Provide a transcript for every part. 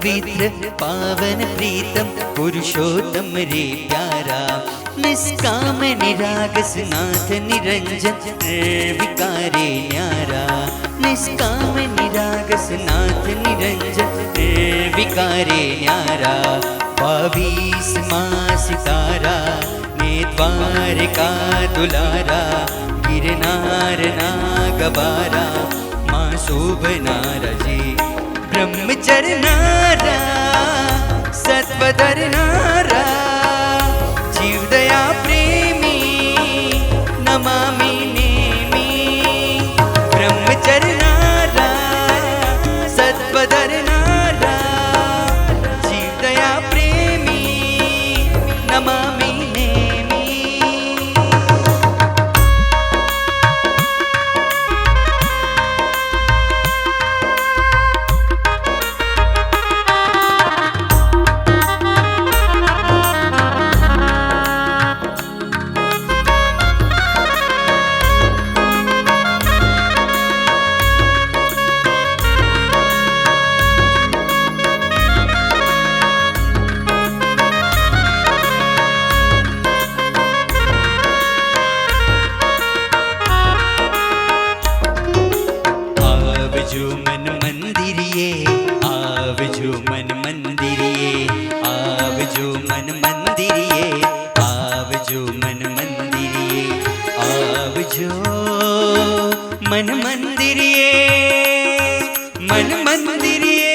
पवित्र पावन प्रीतम पुरुषोत्तम रे प्यारा, निष्काम निरागस नाथ निरंजन निर्विकारे न्यारा, निष्काम निरागस नाथ निरंजन निर्विकारे न्यारा। 22 माँ सितारा ने द्वारका दुलारा, गिरनार नागबारा माँ शोभनारा जी। ब्रह्मचर्य नारा सत्वधर नारा, जीवदया प्रेमी नमामि नेमि। ब्रह्मचर्य नारा सत्वधर नारा, जीवदया प्रेमी नमामि नेमि। आवजो मन मंदिरिये, आवजो मन मंदिरिये, आवजो मन मंदिरिये, आवजो मन मंदिरिये, आवजो मन मंदिरिये, मन मंदिरिये,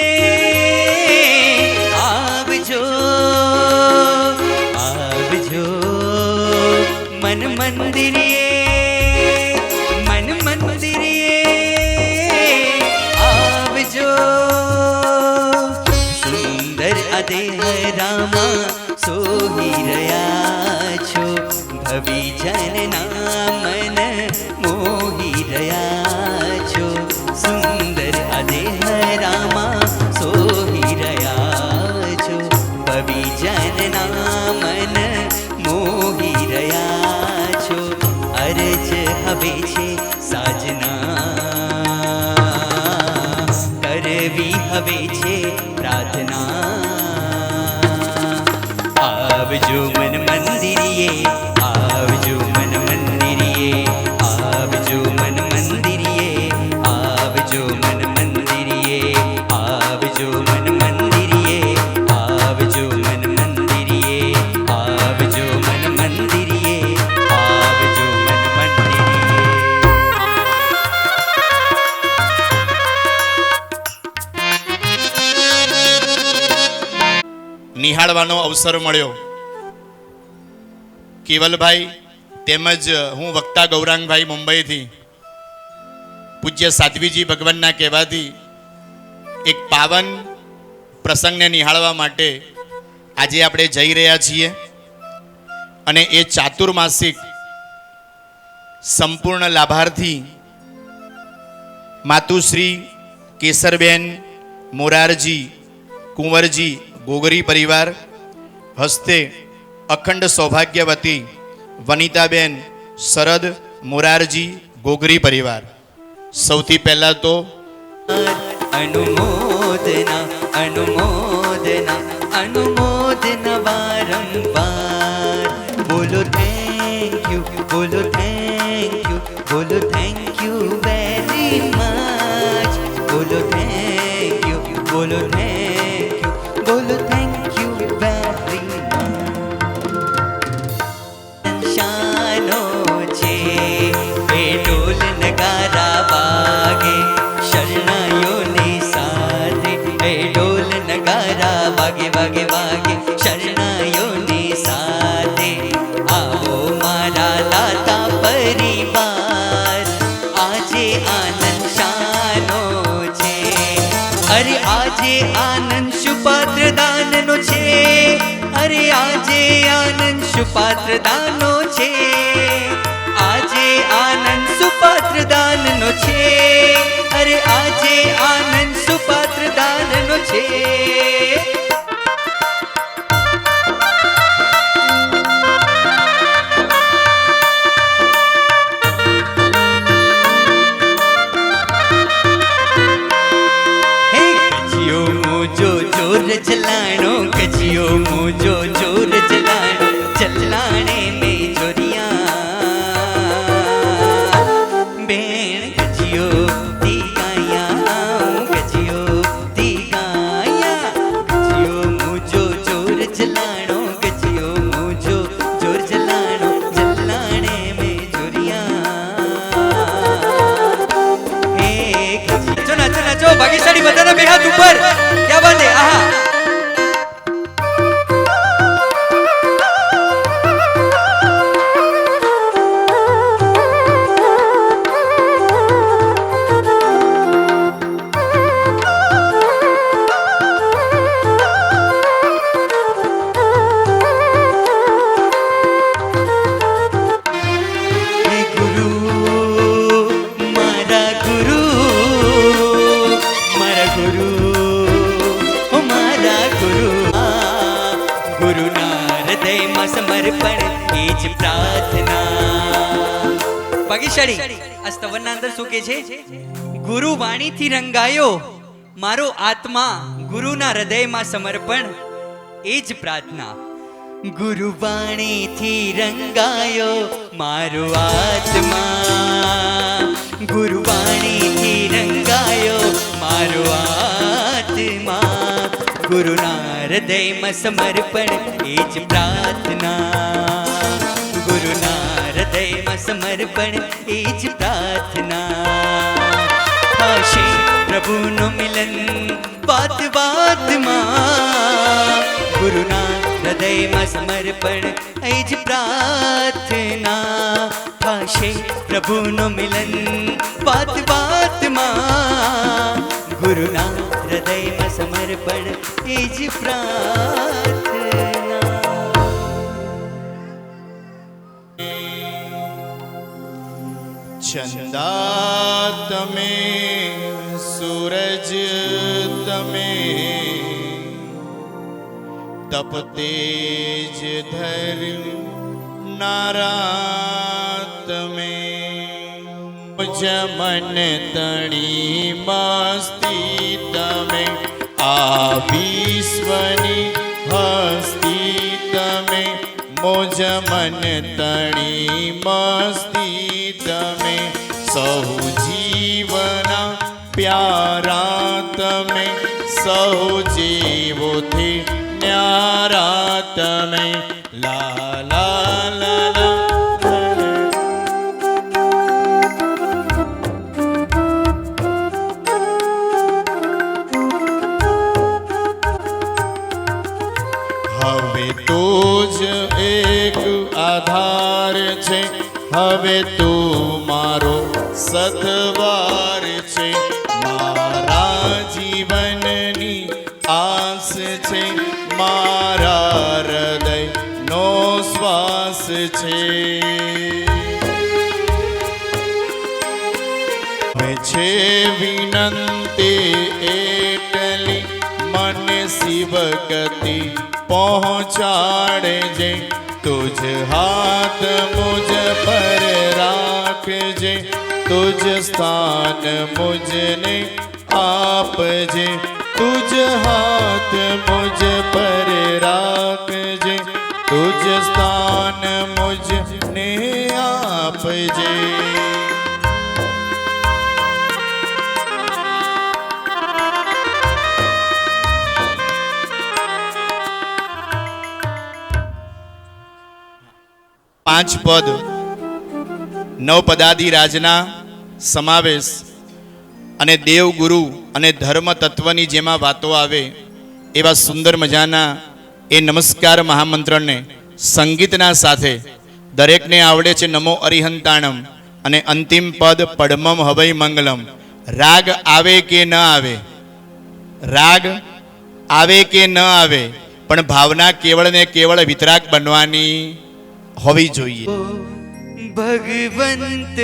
आवजो आवजो मन मंदिरिये, मन मंदिरिये आवजो। सुंदर अदेह रामा सोही रया छो, भवी जनना मन मोही रया छो। सुंदर अदेह रामा सोही रया छो, भवी जनना मन मोही रया छो। अरज हवे छे साजना, करवी हवे छे प्रार्थना। आवजो मन मंदिरिये, आवजो मन मंदिरिये, आवजो मन मंदिरिये, आवजो मन मंदिरिये, आवजो मन मंदिरिये, आवजो मन मंदिरिये, आवजो मन मंदिरिये, आवजो मन मंदिरिये। નિહાળવાનો અવસર મળ્યો. કેવલભાઈ તેમજ હું વક્તા ગૌરાંગભાઈ મુંબઈથી પૂજ્ય સાધ્વીજી ભગવાનના કહેવાથી એક પાવન પ્રસંગને નિહાળવા માટે આજે આપણે જઈ રહ્યા છીએ. અને એ ચાતુર્માસિક સંપૂર્ણ લાભાર્થી માતુશ્રી કેસરબેન મોરારજી કુંવરજી ગોગરી પરિવાર હસ્તે અખંડ સૌભાગ્યવતી વનિતાબેન શરદ મોરારજી ગોગરી પરિવાર. સૌથી પહેલાં તો अनुमोदना अनुमोदना अनुमोदना वारंवार। बोलो थैंक यू, बोलो थैंक यू, बोलो थैंक यू वेरी मच। बोलो थैंक यू, बोलो थैंक यू, बोलो थैंक यू वेरी मच। शानो छे ए ढोल नगारा वागे, शरणायोनी साथे ए ढोल नगारा वागे वागे वागे, शरणायोनी साथे। आओ मारा दाता परिवार, आजे आनंद शानो छे। अरे आजे आनंद सुपात्र दाननो छे, अरे आजे आनंद सुपात्र दानो छे। आजे आनंद सुपात्र दाननो छे, अरे आजे आनंद सुपात्र दाननो छे। हे कचियो मुजो जोर बोलो बे हाथ ऊपर, क्या बात है, आहा। ભાગ્યશાળી આ સ્તવનના અંદર શું કહે છે? ગુરુ વાણીથી રંગાયો મારો આત્મા, ગુરુના હૃદયમાં સમર્પણ એ જ પ્રાર્થના. ગુરુ વાણીથી રંગાયો મારો આત્મા, ગુરુ વાણીથી રંગાયો મારો આત્મા, ગુરુના હૃદયમાં સમર્પણ એ જ પ્રાર્થના, ગુરુના હૃદયમાં સમર્પણ એ જ પ્રાર્થના. થશે પ્રભુનું મિલન વાત વાતમાં, ગુરુના હૃદયમાં સમર્પણ એ જ પ્રાર્થના. થશે પ્રભુનું મિલન વાત વાતમાં, ગુરુના હૃદયમાં સમર્પણ એ જ પ્રાર્થના. ચંદા તમે, સૂરજ તમે, તપતેજ ધરનારા તમે, જમન તણી મસ્તી તમે, આ વિશ્વની હસ્તી તમે, મોજ મન તણી મસ્તી તમે, સહુ જીવના પ્યારા તમે, સહુ જીવોથી ન્યારા તમે. લા લા લા લા. હવે તો જ એક આધાર છે, હવે તું મારો સથવાર છે, મારા જીવનની આસ છે, મારા હૃદયનો શ્વાસ છે. છે વિનંતી એટલી મને શિવગતિ પહોંચાડજે, તુજ હાથ મુજ પર રાખજે, તુજ સ્થાન મુજને આપજે, તુજ હાથ મુજ પર રાખજે, તુજ સ્થાન મુજને આપજે. પાંચ પદ નવપદાધિરાજના સમાવેશ અને દેવગુરુ અને ધર્મ તત્વની જેમાં વાતો આવે એવા સુંદર મજાના એ નમસ્કાર મહામંત્રને સંગીતના સાથે દરેકને આવડે છે. નમો અરિહંતાણમ અને અંતિમ પદ પડમમ હવૈ મંગલમ. રાગ આવે કે ન આવે, રાગ આવે કે ન આવે, પણ ભાવના કેવળ ને કેવળ વિતરાગ બનવાની હોવી જોઈએ. ભગવંત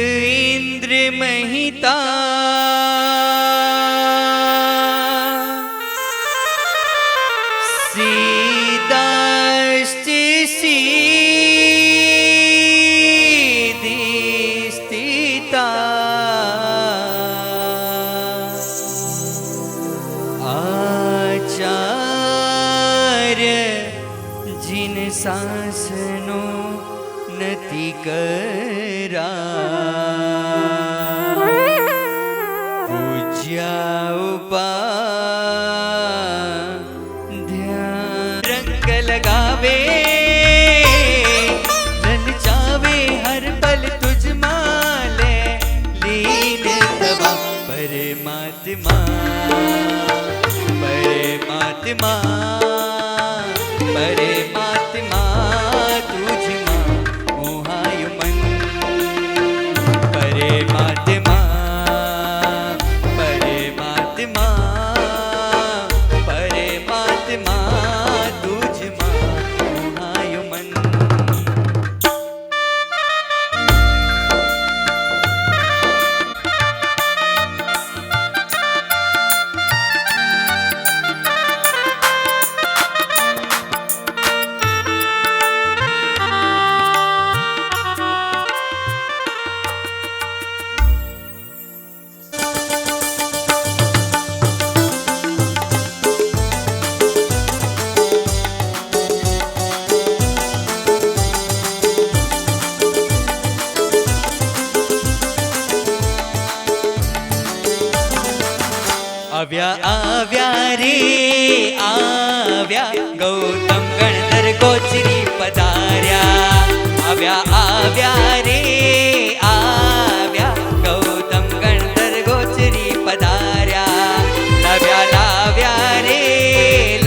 ઇન્દ્ર મહિતા સીદાસ્તિ સીધી સ્થિતા આચાર્ય જીન શાસનો નથી કરા, પૂજ્યા ઉપા ધ્યાન રંગ લગાવે, લલચાવે હર પલ તુજ માલે, લીન થવા પરમાત્મા. આવ્યા આવ્યા રે આવ્યા ગૌતમ ગણધર ગોચરી પધાર્યા આવ્યા આવ્યા રે આવ્યા ગૌતમ ગણધર ગોચરી પધાર્યા લાવ્યા લાવ્યા રે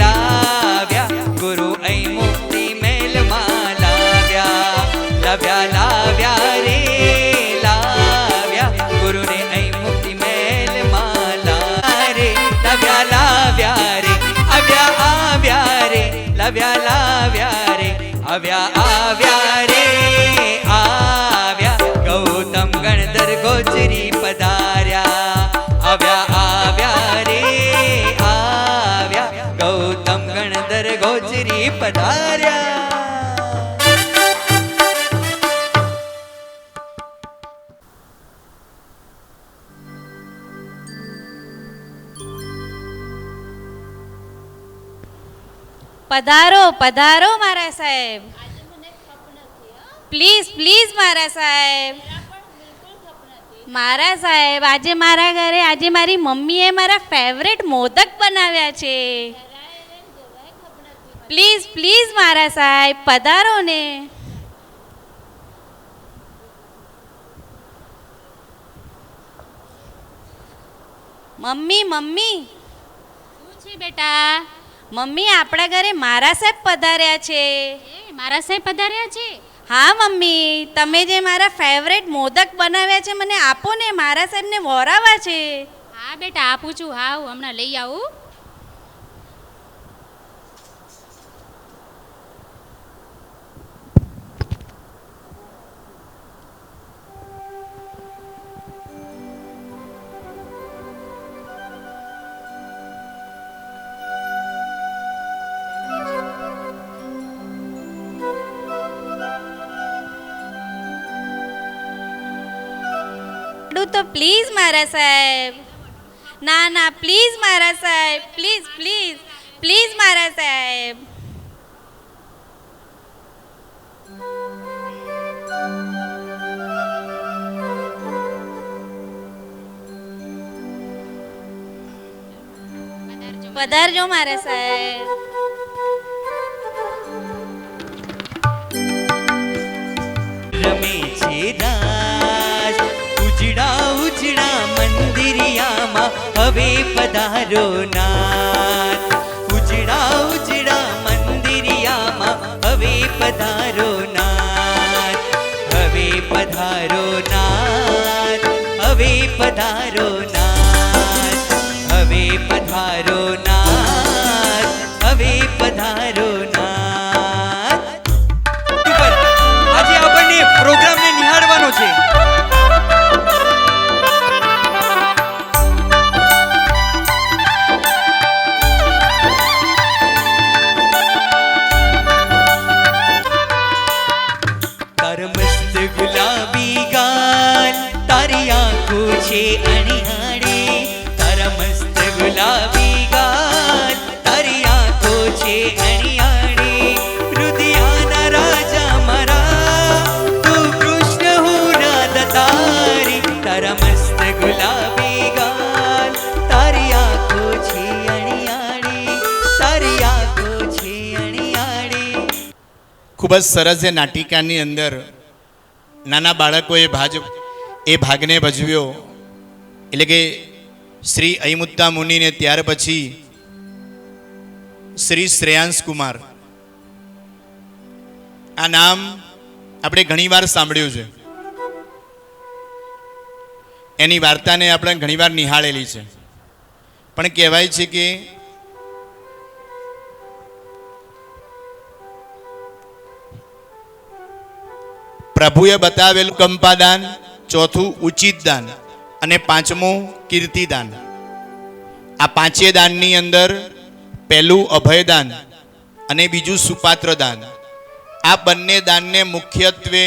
લાવ્યા ગુરુ અહીં મુક્તિ મેલમાં લાવ્યા લાવ્યા લાવ્યા રે લાવ્યા ગુરુને અહીં મુક્તિ મેલમાં રે લાવ્યા લાવ્યા રે આવ્યા આવ્યા રે લાવ્યા લાવ્યા રે આવ્યા આવ્યા રે આવ્યા ગૌતમ ગણધર ગોચરી પધાર્યા આવ્યા આવ્યા રે આવ્યા ગૌતમ ગણધર ગોચરી પધાર્યા. પધારો પધારો મારા સાહેબ. પ્લીઝ પ્લીઝ મારા સાહેબ. મારા સાહેબ આજે મારા ઘરે આજે મારી મમ્મીએ મારા ફેવરેટ મોદક બનાવ્યા છે. પ્લીઝ પ્લીઝ મારા સાહેબ પધારો ને. મમ્મી મમ્મી શું છે બેટા? મમ્મી આપણા ઘરે મારા સાહેબ પધાર્યા છે. એ મારા સાહેબ પધાર્યા છે? હા મમ્મી તમે જે મારા ફેવરેટ મોદક બનાવ્યા છે મને આપો ને, મારા સાહેબને વોરાવા છે. હા બેટા આપું છું. હા હું હમણાં લઈ આવું. તો પ્લીઝ મારા સાહેબ. ના ના પ્લીઝ મારા સાહેબ, પ્લીઝ પ્લીઝ પ્લીઝ મારા સાહેબ. પધારજો મારા સાહેબ. રમે છે રાસ ઉજડા ઉજડા મંદિરિયામાં હવે પધારો નાથ. ઉજડા ઉજડા મંદિરિયામાં હવે પધારો નાથ. હવે પધારો નાથ. હવે પધારો નાથ. હવે પધારો નાથ. હવે પધારો નાથ. આજે આપણને પ્રોગ્રામને નિહાળવાનો છે. તારા મસ્ત ગુલાબી ગાલ, તારી આંખો છે અણિયાળી. તારા મસ્ત ગુલાબી ગાલ, તારી આંખો છે અણિયાળી. રુદિયાના રાજા મારા, તું કૃષ્ણ હું રાધા તારી. તારા મસ્ત ગુલાબી ગાલ, તારી આંખો છે અણિયાળી. તારી આંખો છે અણિયાળી. ખૂબ જ સરસ એ નાટિકાની અંદર નાના બાળકોએ એ ભાગને ભજવ્યો. એટલે કે શ્રી અયમુત્તા મુનિને ત્યાર પછી શ્રી શ્રેયાંશ કુમાર. આ નામ આપણે ઘણીવાર સાંભળ્યું છે, એની વાર્તાને આપણે ઘણીવાર નિહાળેલી છે. પણ કહેવાય છે કે પ્રભુએ બતાવેલું કંપાદાન, ચોથું ઉચિત દાન અને પાંચમું કીર્તિદાન. આ પાંચે દાનની અંદર પહેલું અભયદાન અને બીજું સુપાત્ર દાન. આ બંને દાનને મુખ્યત્વે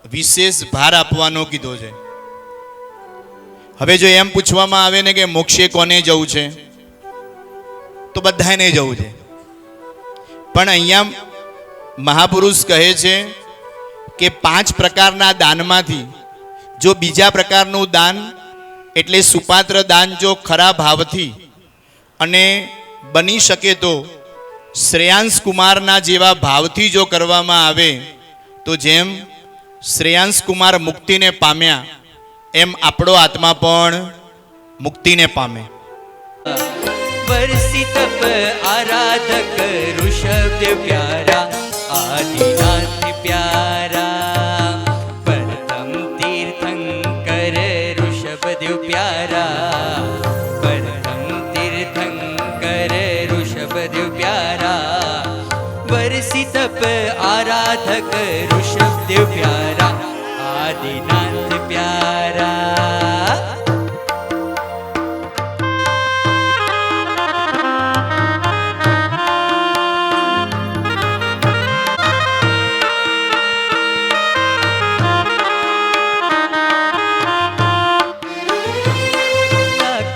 વિશેષ ભાર આપવાનો કીધો છે. હવે જો એમ પૂછવામાં આવે ને કે મોક્ષે કોને જવું છે, તો બધાને જવું છે. પણ અહીંયા મહાપુરુષ કહે છે કે 5 પ્રકારના દાનમાંથી જો બીજા પ્રકારનું દાન એટલે સુપાત્ર દાન જો ખરા ભાવથી અને બની શકે તો શ્રેયાંશ કુમારના જેવા ભાવથી જો કરવામાં આવે તો જેમ શ્રેયાંશ કુમાર મુક્તિને પામ્યા એમ આપણો આત્મા પણ મુક્તિને પામે. वर्षि तप आराधक ऋषभ प्यारा आदिनाथ प्यारा परतम तीर्थंकर ऋषभ देव प्यारा परतम तीर्थंकर ऋषभ देव प्यारा वर्षि तप आराधक ऋषभ देव प्यारा आदिनाथ प्यारा.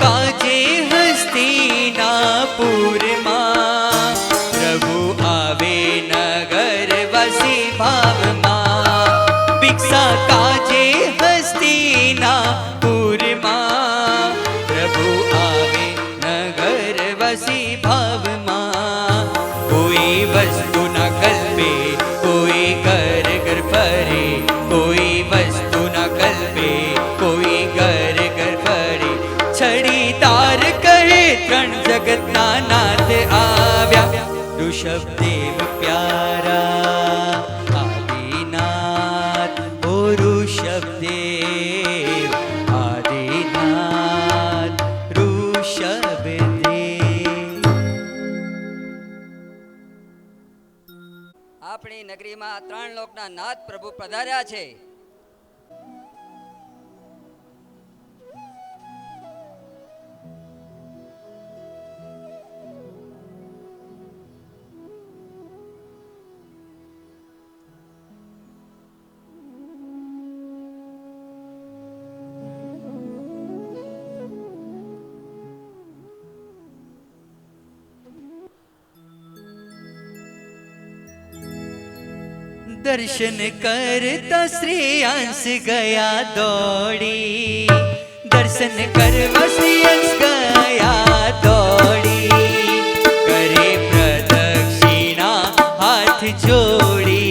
काजे हस्तिनापुर मां प्रभु आवे नगर वसी भाव मां. कोई वस्तु न कल्पे कोई घर घर फरे कोई वस्तु न कल्पे कोई घर घर फरे छड़ी तार कहे त्रण जगत ना नाथ आव्या ऋषभ देव प्यारा ऋषभदेव आदिनाथ ऋषभदेव. આપણી નગરીમાં ત્રણ લોકના નાથ પ્રભુ પધાર્યા છે. दर्शन करता श्रेयांश गया दौड़ी दर्शन करवा श्रेयांश गया दौड़ी करे प्रदक्षिणा हाथ जोड़ी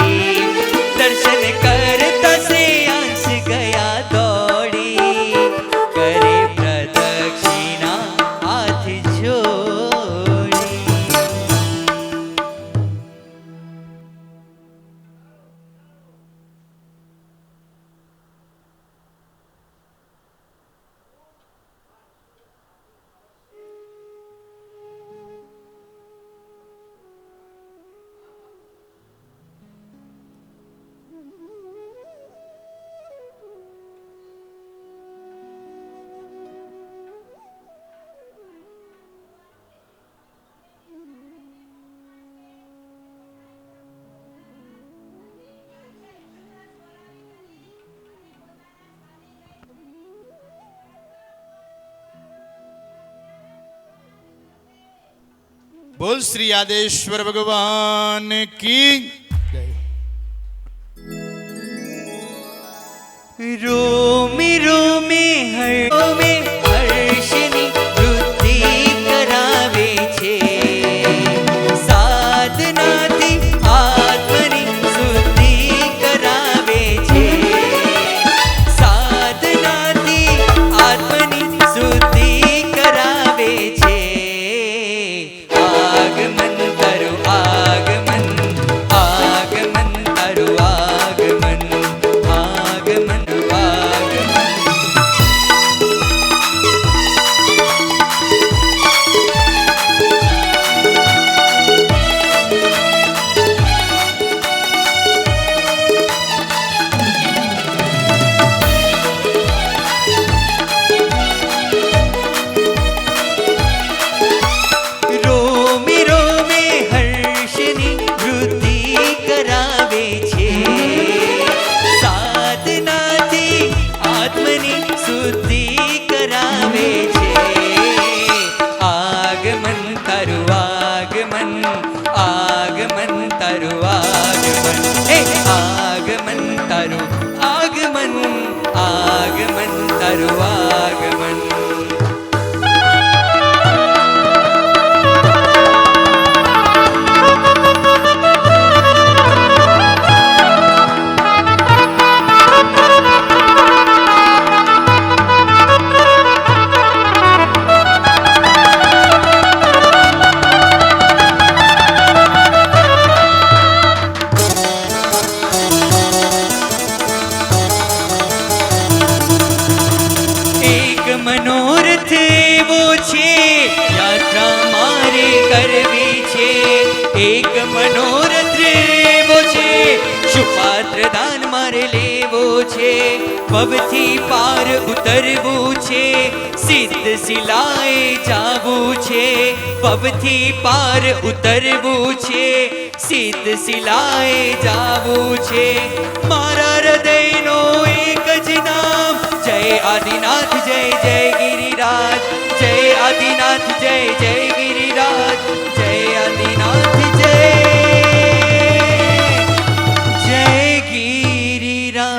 दर्शन करता श्रेयांश गया दौड़ी करे प्रदक्षिणा हाथ जोड़ी. बोल श्री आदेश्वर भगवान की रोमे रोमे हर्षनी वृद्धि करावे छे साधनाથી આત્મની શુદ્ધિ કરાવે છે સાધનાથી આત્મની શુદ્ધિ કરાવે છે. આગમન તારું આગમન આગમન તારું આગમન આગમન આગમન. રોમે રોમે હર્ષની વૃદ્ધિ કરાવે છે સાધનાથી આત્મની શુદ્ધિ કરાવે છે. આગમન તારું આગમન આગમન તારું આગમન હે આગમન તારું આગમન આગમન તારું આગમન. યાત્રા મારે કરવી છે, એક મનોરથ એવો છે, સુપાત્ર દાન મારે લેવો છે, પવથી પાર ઉતરવું છે, સિદ્ધ શિલાએ જાવું છે, પવથી પાર ઉતરવું છે, સિદ્ધ શિલાએ જાવું છે, મારા હૃદયનો એક જ નામ જય આદિનાથ જય જય ગિરિરાજ, જય આદિનાથ જય જય ગિરિરાજ, જય આદિનાથ જય જય ગિરિરાજ.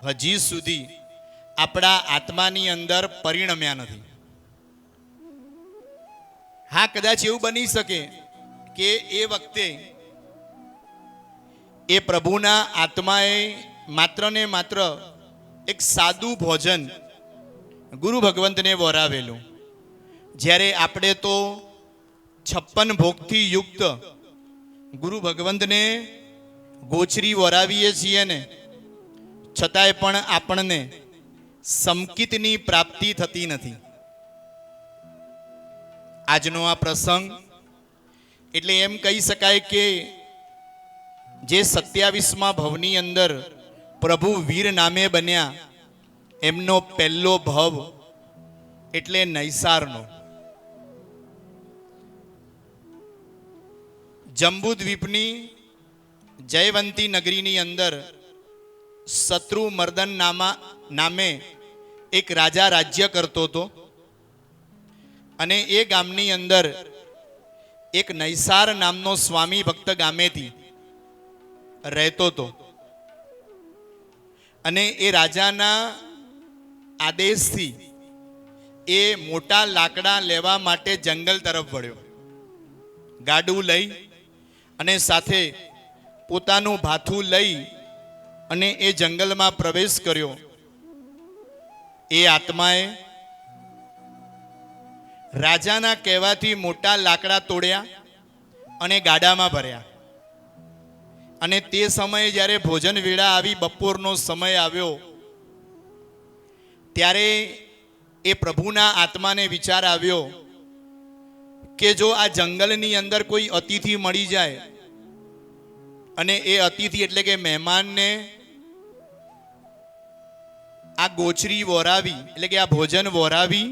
હજી સુધી આપણા આત્માની અંદર પરિણમ્યા નથી. હા, કદાચ એવું બની શકે કે એ વખતે એ પ્રભુના આત્માએ માત્ર ને માત્ર એક સાદું ભોજન ગુરુ ભગવંતને વરાવેલું, જ્યારે આપણે તો 56 ભોગથી યુક્ત ગુરુ ભગવંતને ગોચરી વરાવીએ છીએ ને, છતાંય પણ આપણને સમકિતની પ્રાપ્તિ થતી નથી. આજનો આ પ્રસંગ એટલે એમ કહી શકાય કે જે 27મા ભવની અંદર પ્રભુ વીર નામે બન્યા એમનો પહેલો ભવ એટલે નૈસારનો. જંબુદ્વીપની જયવંતી નગરીની અંદર શત્રુમર્દન નામે એક રાજા રાજ્ય કરતો હતો, અને એ ગામની અંદર એક નૈસાર નામનો સ્વામી ભક્ત ગામેથી રહેતો હતો. અને એ રાજાના આદેશથી એ મોટા લાકડા લેવા માટે જંગલ તરફ વળ્યો. ગાડું લઈ અને સાથે પોતાનું ભાથું લઈ અને એ જંગલમાં પ્રવેશ કર્યો. એ આત્માએ રાજાના કહેવાથી મોટા લાકડા તોડ્યા અને ગાડામાં ભર્યા. અને તે સમયે જ્યારે ભોજન વેળા આવી, બપોરનો સમય આવ્યો, ત્યારે એ પ્રભુના આત્માને વિચાર આવ્યો કે જો આ જંગલની અંદર કોઈ અતિથિ મળી જાય અને એ અતિથિ એટલે કે મહેમાનને આ ગોચરી વોરાવી એટલે કે આ ભોજન વોરાવી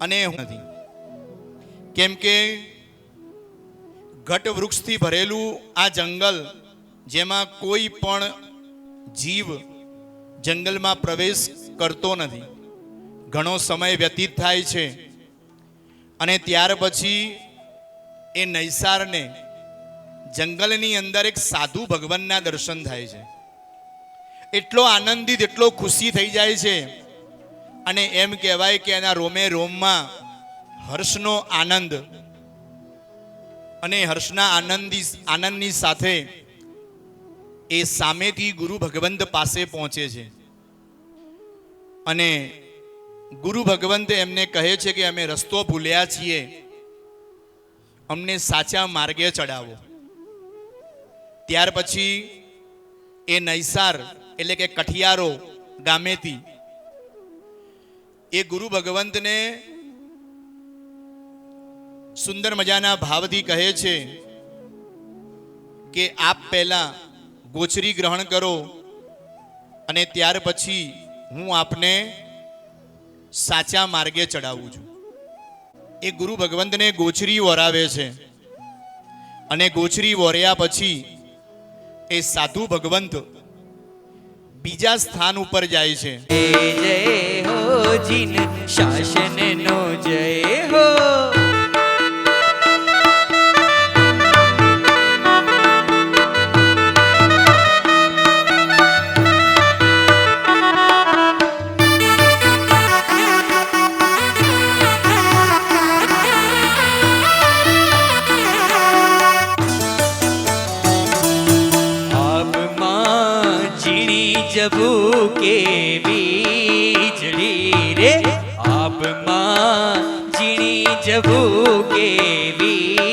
અને નથી, કેમ કે ઘટ વૃક્ષથી ભરેલું આ જંગલ, જેમાં કોઈ પણ જીવ જંગલમાં પ્રવેશ કરતો નથી. ઘણો સમય વ્યતીત થાય છે અને ત્યાર પછી એ નૈસારને જંગલની અંદર એક સાધુ ભગવાનના દર્શન થાય છે. એટલો આનંદિત, એટલો ખુશી થઈ જાય છે અને એમ કહેવાય કે એના રોમે રોમમાં હર્ષનો આનંદ, અને હર્ષના આનંદની સાથે એ સામેથી ગુરુ ભગવંત પાસે પહોંચે છે. અને ગુરુ ભગવંત એમને કહે છે કે અમે રસ્તો ભૂલ્યા છીએ, અમને સાચા માર્ગે ચડાવો. ત્યાર પછી એ નૈસાર એટલે કે કઠિયારો ગામેથી એ ગુરુ ભગવંતને સુંદર મજાના ભાવથી કહે છે કે આપ પહેલા ગોચરી ગ્રહણ કરો અને ત્યાર પછી હું આપને સાચા માર્ગે ચડાવું છું. એ ગુરુ ભગવંતને ગોચરી વરાવે છે અને ગોચરી વર્યા પછી એ સાધુ ભગવંત બીજા સ્થાન ઉપર જાય છે. જય હો જીન શાસનનો જય હો. જબુ કે વીજળી રે આપમાં જીણી જવું કેવી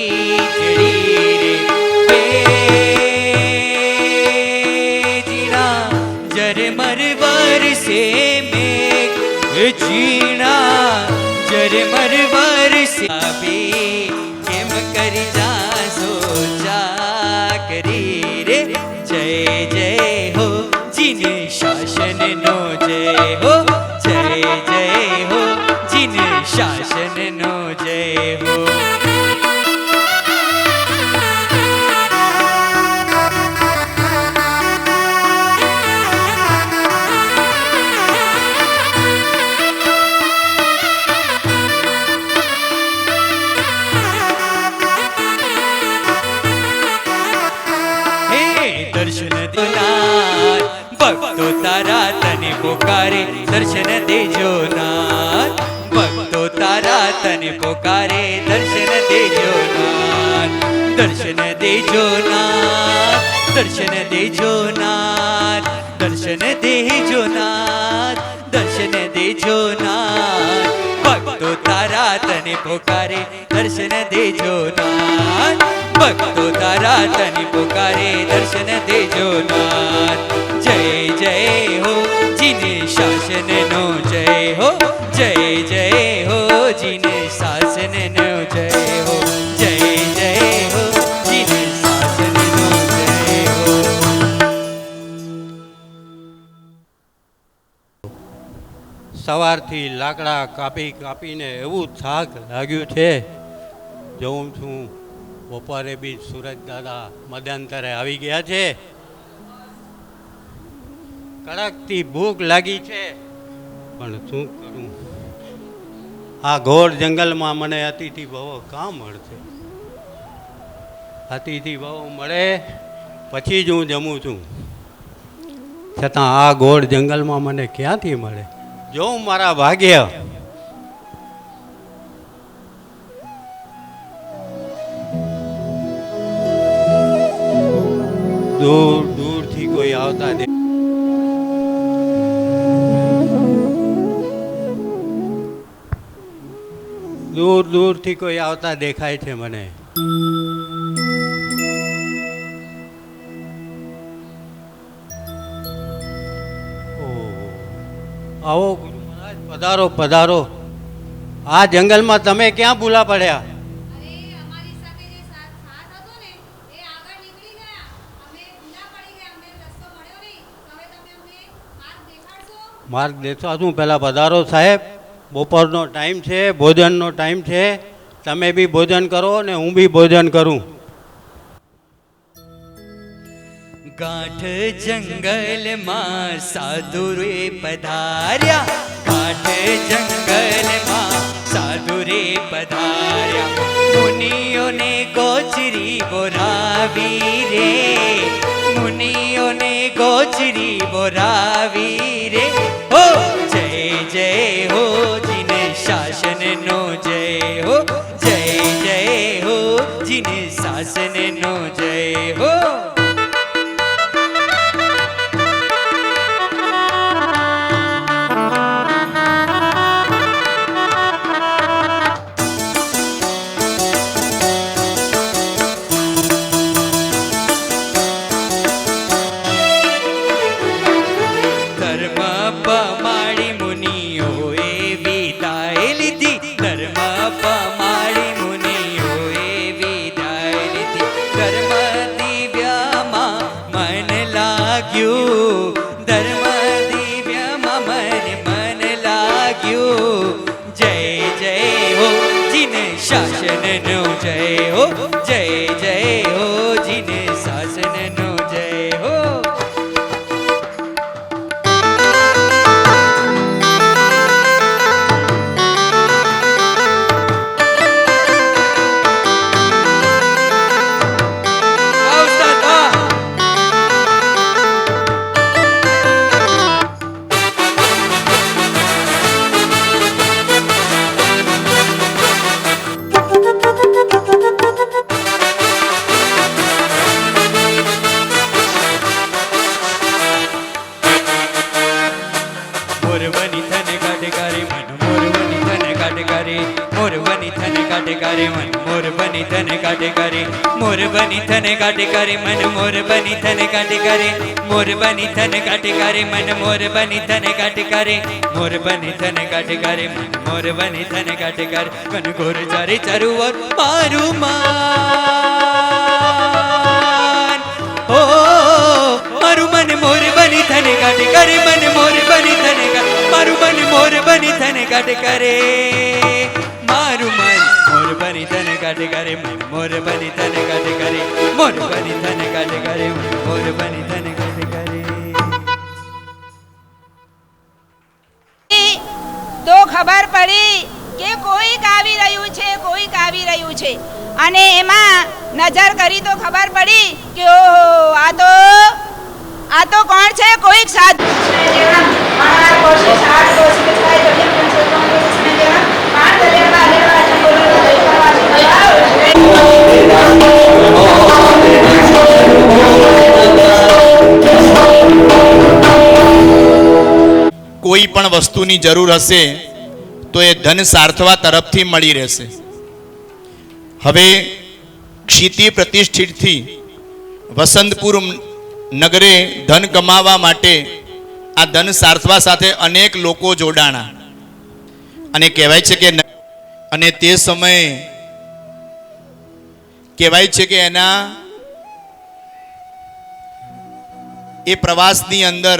જડી રે જીણા જરમર વરસે મેઘ જીણા જરમર વરસે બી કેમ કરી જાસો ચાકરી રે જય જય હો જીન શાસન નો જય હો જય જય હો જીન શાસન નો જય હો દર્શન દેનાર ભક્તો તારા તને પોકારે દર્શન દેજો નાથ ભક્તો તારા તને પોકારે દર્શન દેજો નાથ દર્શન દેજો નાથ દર્શન દેજો નાથ દર્શન દેજો નાથ દર્શન દેજો નાથ ભક્તો તારા તને પોકારે દર્શન દેજો નાથ ભક્તો તારા તને પોકારે દર્શન દેજો નાથ જય જય હો જીને શાસન નો જય હો જય જય હો જીને શાસન નો જય હો જય જય હો જીને શાસન નો જય હો સવારથી લાકડા કાપીને એવું થાક લાગ્યું છે. જોઉં છું બપોરે બી સુરજ દાદા મધ્યાંતરે આવી ગયા છે. કડકથી ભૂખ લાગી છે, પણ શું કરું? આ ઘોર જંગલમાં મને અતિથિ ભાવો કાં મળશે? અતિથિ ભાવો મળે પછી જ હું જમું છું, છતાં આ ઘોર જંગલમાં મને ક્યાંથી મળે? જોઉં મારા ભાગ્ય. દૂર દૂરથી કોઈ આવતા દૂર દૂરથી કોઈ આવતા દેખાય છે મને. આવો ગુરુ મહારાજ, પધારો પધારો. આ જંગલમાં તમે ક્યાં ભૂલા પડ્યા? માર્ગ દેખાડો છું. પહેલાં પધારો સાહેબ. બપોરનો ટાઈમ છે, ભોજનનો ટાઈમ છે. તમે બી ભોજન કરો ને હું બી ભોજન કરું. ગાંઠ જંગલમાં સાધુ રે પધાર્યા ગાંઠ જંગલમાં સાધુ રે પધાર્યા મુનિઓને ગોચરી બોરાવી રે મુનિઓને ગોચરી બોરાવી રે હો જય જય હો જીને શાસન નો જય હો જય જય હો જીને શાસન નો જય હો ધર્મ દિવ્યા કાટે કરે મન મોર બની તને કાટે કરે મોર બની તને કાટે કરે મન મોર બની તને કાટે કરે મોર બની તને કાટે કરે મન મોર બની તને કાટે કરે મોર બની તને કાટે કરે મન મોર બની તને કાટે કરે મન ઘોર ચારે ચરુવર મારું માન ઓ મારું મન મોર બની તને કાટે કરે મન મોર બની તને કાટે મારું મન મોર બની તને કાટે કરે મારું મન મોર બની તને કાટે કરે મન મોર બની તને કાટે કરે મોર બની તને કાટે કરે મન મોર બની તને કાટે કરે તો ખબર પડી કે કોઈક આવી રહ્યું છે અને એમાં નજર કરી તો ખબર પડી કે ઓહો આ તો કોણ છે કોઈક સાધુ કોઈ પણ વસ્તુની જરૂર હશે તો એ ધન સાર્થવા તરફથી મળી રહેશે. હવે ક્ષિતિ પ્રતિષ્ઠિતથી વસંતપુર નગરે ધન કમાવા માટે આ ધન સાર્થવા સાથે અનેક લોકો જોડાણા અને કહેવાય છે કે અને તે સમયે કહેવાય છે કે એના એ પ્રવાસની અંદર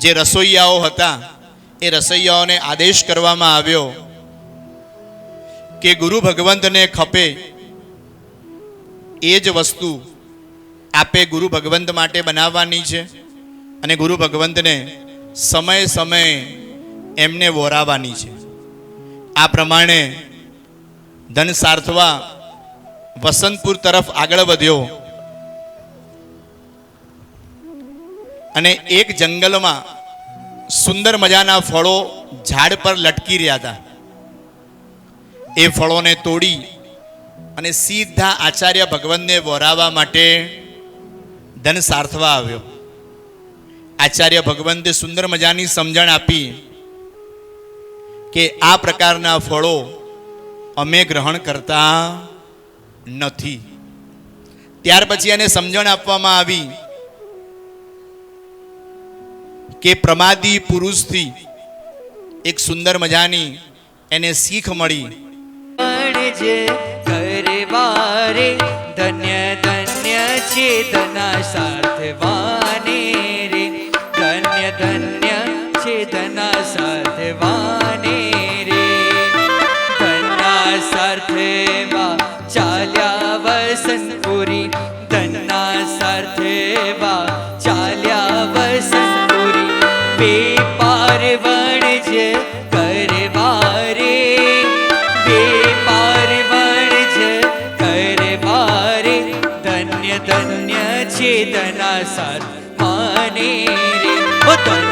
જે રસોઈયાઓ હતા એ રસોઈયાઓને આદેશ કરવામાં આવ્યો કે ગુરુ ભગવંતને ખપે એ જ વસ્તુ આપે ગુરુ ભગવંત માટે બનાવવાની છે અને ગુરુ ભગવંતને સમયે સમયે એમને વોરાવવાની છે. આ પ્રમાણે ધન સાર્થવા વસંતપુર તરફ આગળ વધ્યો અને એક જંગલમાં સુંદર મજાના ફળો ઝાડ પર લટકી રહ્યા હતા. એ ફળોને તોડી અને સીધા આચાર્ય ભગવંતને વોરાવવા માટે ધન સાર્થવા આવ્યો. આચાર્ય ભગવંતે સુંદર મજાની સમજણ આપી કે આ પ્રકારના ફળો અમે ગ્રહણ કરતા નથી. ત્યાર પછી એને સમજણ આપવામાં આવી કે પ્રમાદી પુરુષથી એક સુંદર મજાની એને શીખ મળી. કરવારે ધન્ય ધન્ય છે ધના સાર્થવાને રે ધન્ય ધન્ય છે ધના સાર્થવાને રે ધના સાર્થવા ચાલ્યા વસંતપુરી ધના સાર્થવા ચાલ્યા વસંતપુરી વેપાર વણજ કરવારે વેપાર વણજ કરવારે ધન્ય ધન્ય છે ધના સાર્થવાને રે ઓ ધન્ય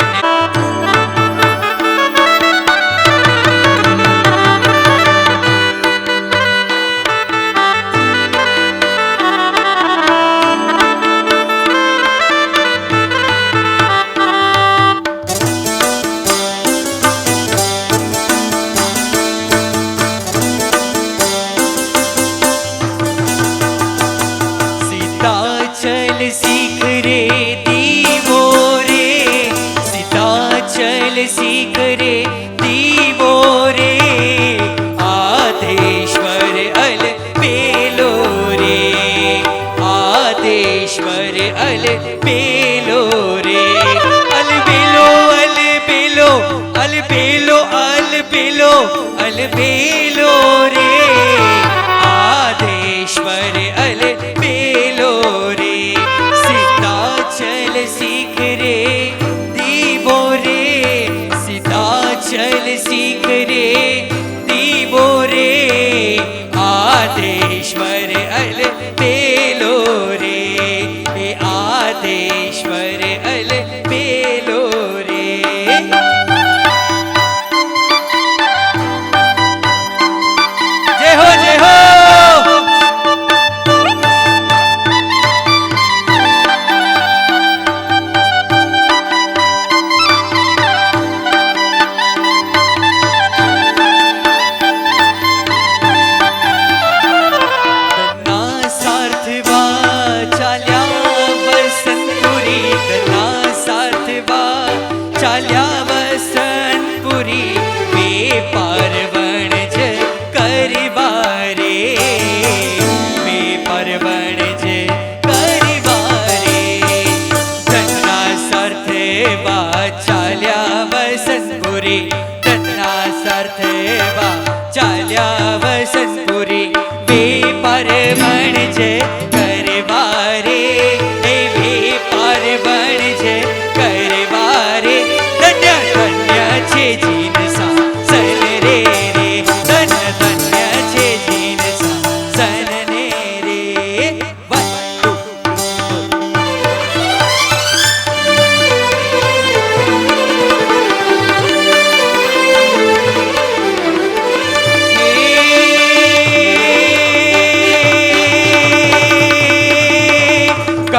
सीख रे दीवो रे सीताचल सीख रे दीवो रे आदेश्वर अल बेलो रे आदेश्वर अल बेलो रे अल बेलो अल बेलो अल बेलो अल बेलो अल बेलो रे आदेश्वर अल बेलो रे सीताचल सीख रे दीवो रे सीताचल सीख रे दीवो रे आदेश्वर अल बेलो रे हे आदेश्वर अल बेलो रे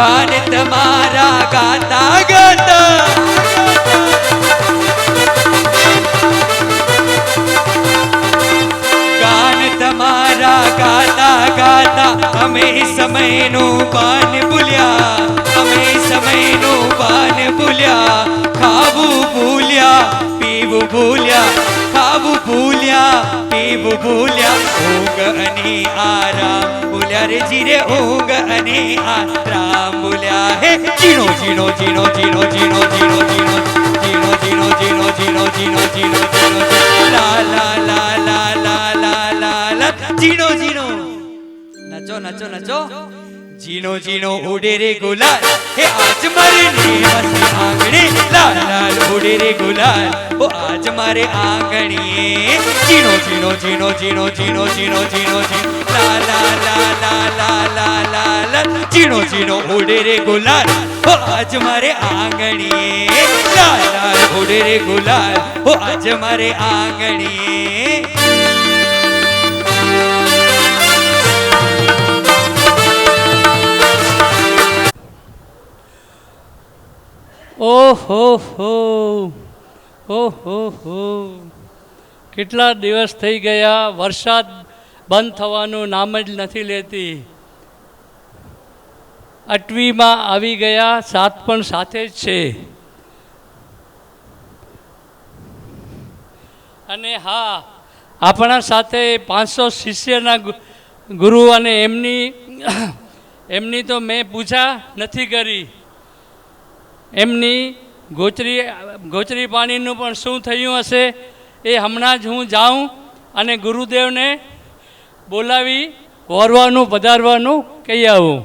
કાન તમારા ગાતા ગાતા કાન તમારા ગાતા ગાતા અમે સમયનું પાન ભૂલ્યા, અમે સમયનું પાન ભૂલ્યા, ખાવું ભૂલ્યા, પીવું ભૂલ્યા, ખાવું ભૂલ્યા, પીવું ભૂલ્યા, ઊંઘ અને આરામ ભૂલ્યા રે જીરે, ઊંઘ અને આરામ ભૂલ્યા હે. જીણો જીણો જીણો જીણો જીણો જીણો જીણો જીણો જીણો જીણો જીણો જીણો જીણો જીણો લા લા લા લા લા લા લા લા જીણો જીણો નચો નચો નચો. જીણો જીણો ઉડે રે ગુલાલ હે આજ મારે નેવાસી આંગણે, લાલ લાલ ઉડે રે ગુલાલ ઓ આજ મારે આંગણીએ. જીણો જીણો જીણો જીણો જીણો જીણો જીણો જીણો લા લા લા લા લા લા લા લા જીણો જીણો ઉડે રે ગુલાલ ઓ આજ મારે આંગણીએ, લાલ લાલ ઉડે રે ગુલાલ ઓ આજ મારે આંગણીએ. ઓહો હો, ઓહો હો, કેટલા દિવસ થઈ ગયા, વરસાદ બંધ થવાનું નામ જ નથી લેતી. અટવીમાં આવી ગયા, સાત પણ સાથે જ છે. અને હા, આપણા સાથે 500 શિષ્યના ગુરુ અને એમની તો મેં પૂજા નથી કરી. એમની ગોચરી પાણીનું પણ શું થયું હશે એ હમણાં જ હું જાઉં અને ગુરુદેવને બોલાવી વરવાનું પધારવાનું કહી આવું.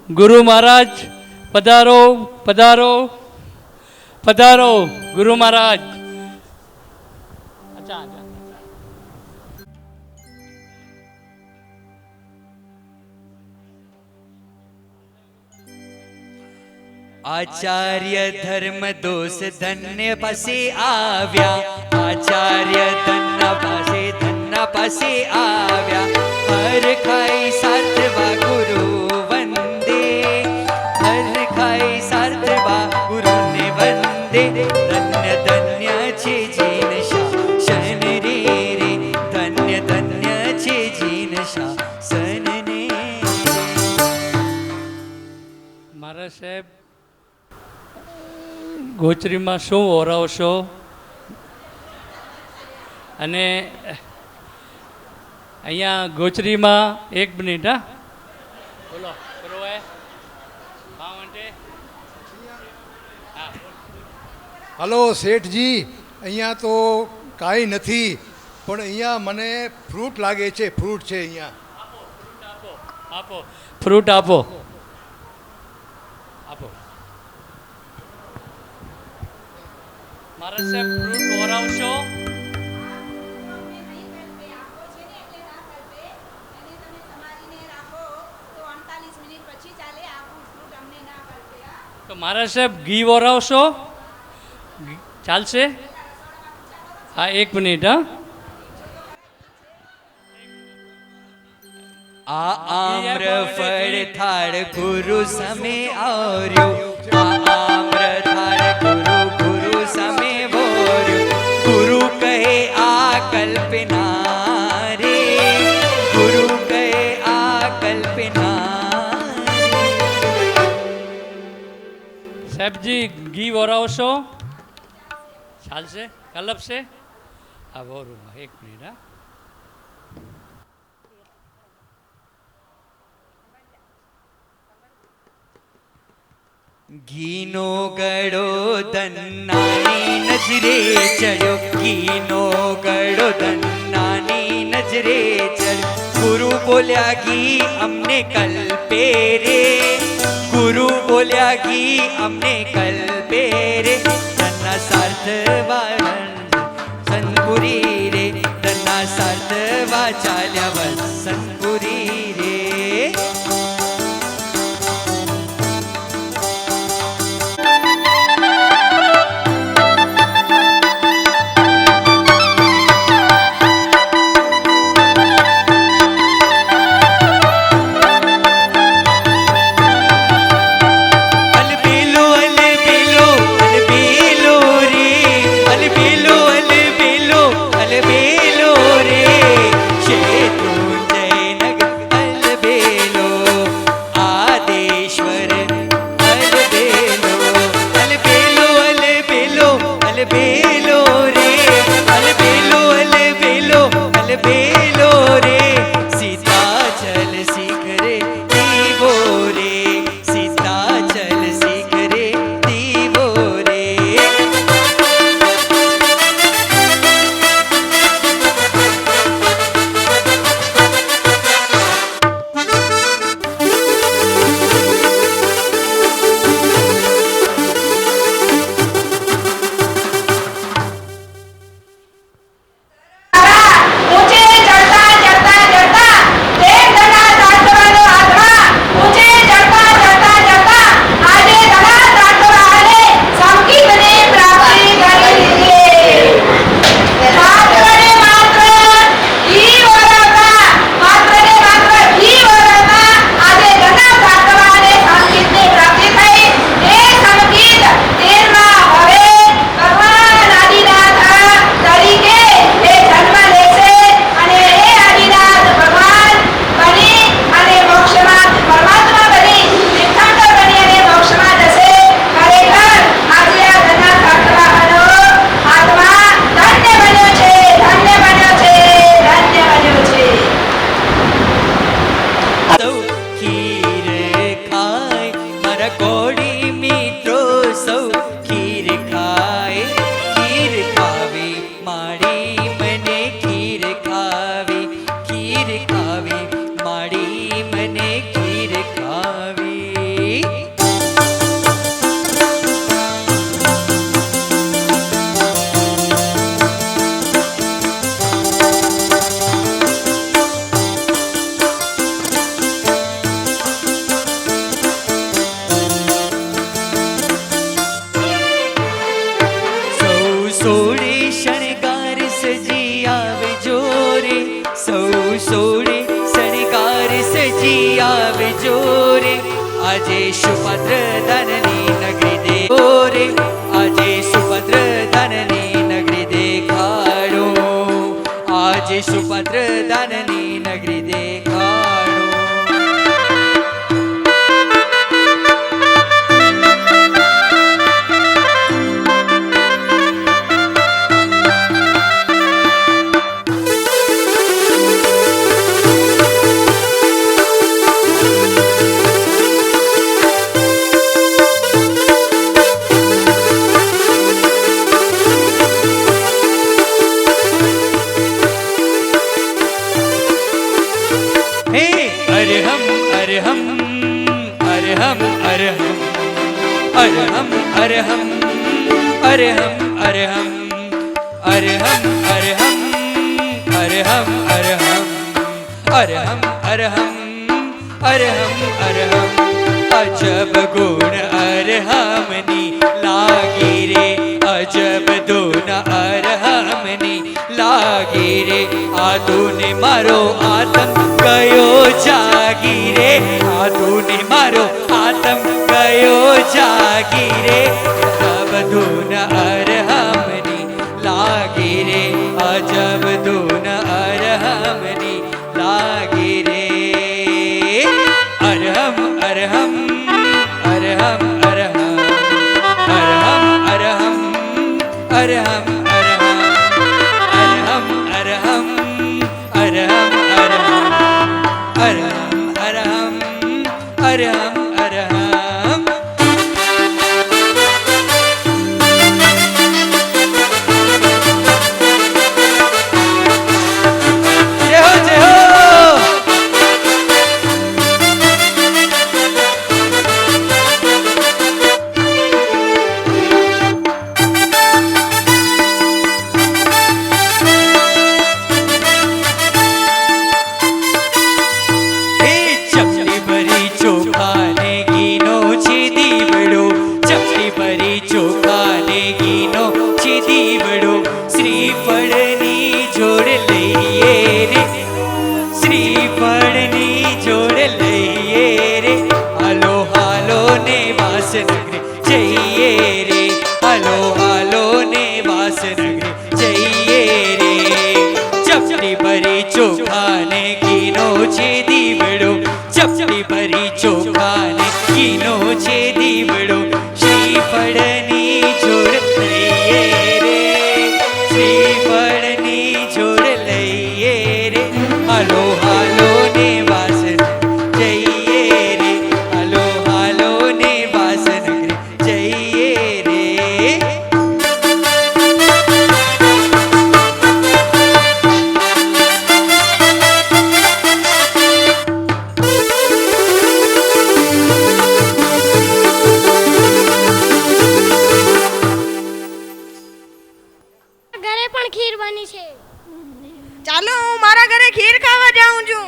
ગુરુ મહારાજ પધારો પધારો પધારો ગુરુ મહારાજ. અચ્છા આચાર્ય ધર્મ દોષ ધન્ય પાસે આવ્યા, આચાર્ય ધન્ય પાસે આવ્યા, હર ખાઈ સાર્થવા ગુરુ વંદે, હર ખાઈ સાર્થવા ગુરુને વંદે. ધન્ય ધન્ય છે જીન શાસન રે રે, ધન્ય ધન્ય છે જીન શાસન ને. મારા સાહેબ ગોચરીમાં શું ઓરાવશો? અને અહીંયા ગોચરીમાં એક મિનિટ, હા બોલો બરોબર. હા માટે હલો શેઠજી, અહીંયા તો કાંઈ નથી, પણ અહીંયા મને ફ્રૂટ લાગે છે, ફ્રૂટ છે અહીંયા. આપો ફ્રૂટ આપો આપો. મારા સાહેબ ફ્રૂટ ઓરાવશો? તો મારા સાહેબ ઘી ઓરાવશો? ચાલશે? હા એક મિનિટ. હા આમ્ર ફળ થાળ ગુરુ સમે આવ્યો, આમ્ર થાળ ગુરુ સમે બોર્યો, ગુરુ કહે આ કલ્પના રે, ગુરુ કહે આ કલ્પના. સાહેબજી ઘી વરાવશો? ચાલશે? કલપશે? હા વરું એક મિનિટ. હા ઘીનો ગળો ધન્નાની નજરે ચડ્યો, ઘીનો ગળો ધન્નાની નજરે ચડ્યો, ગુરુ બોલ્યા ઘી અમને કલ્પે રે, ગુરુ બોલ્યા ઘી અમને કલ્પે રે. ધન્ના સાર્થવા સનપુરી રે, ધન્ના સાર્થવા ચાલ્યા વસનપુરી રે. સૌ ખીર ખાય, મારા કોડી મિત્રો સૌ ખીર ખાય. ખીર ખાવી માડી મને ખીર ખાવી, ખીર ખાવી માડી મને ખીર ખાવી. સૌ સોળે શણગાર સજી આવે જોરે, સૌ સોળે શણગાર સજી આવે જોરે. આજે સુભદ્ર ધનની નગરી દેખોરે, આજે સુભદ્ર ધનની નગરી દેખાડો, આજે સુભદ્ર ધનની નગરી દેખાડો. हे अरहम अरहम अरहम अरहम अरहम अरहम अरहम अरहम अरहम अरहम अरहम अरहम अरहम अरहम अरहम अरहम. अजब गुण अरहमनी लागी रे, अजब धून अरहमनी लागी रे. आधुने मारो आतम गयो जागी रे, आधुने मारो आतम गयो जागी रे. अजब धून अरहमनी लागी रे, अजब धून अरहमनी लागी रे. अरहम अरहम अरहम अरहम अरहम अरहम अरहम अरहम अरहम अरहम अरहम अरहम अरहम अरहम अरहम. जय हो जय हो. हे चपटी भरी चोखा ने घीनो છે દીવડો, ચપટી ભરી ચોખા ને ઘીનો છે દીવડો. શ્રીફળની જોડ લઈએ રે, શ્રીફળની જોડ લઈએ રે. હાલો હાલો ને વાસનગરે જઈએ રે, હાલો હાલો ને વાસનગરે જઈએ રે. ચપટી ભરી ચોખા ને ઘીનો છે દીવડો, ચપટી ભરી ચોખા ને ઘીનો છે દીવડો. શ્રીફળની જોડ લઈએ રે, શ્રીફળની જોડ લઈએ રે. હાલો હાલો ને વાસન જઈએ રે, હાલો હાલો ને વાસનગરે જઈએ રે. ઘરે પણ ખીર બની છે. ચાલો હું મારા ઘરે ખીર ખાવા જાઉં છું.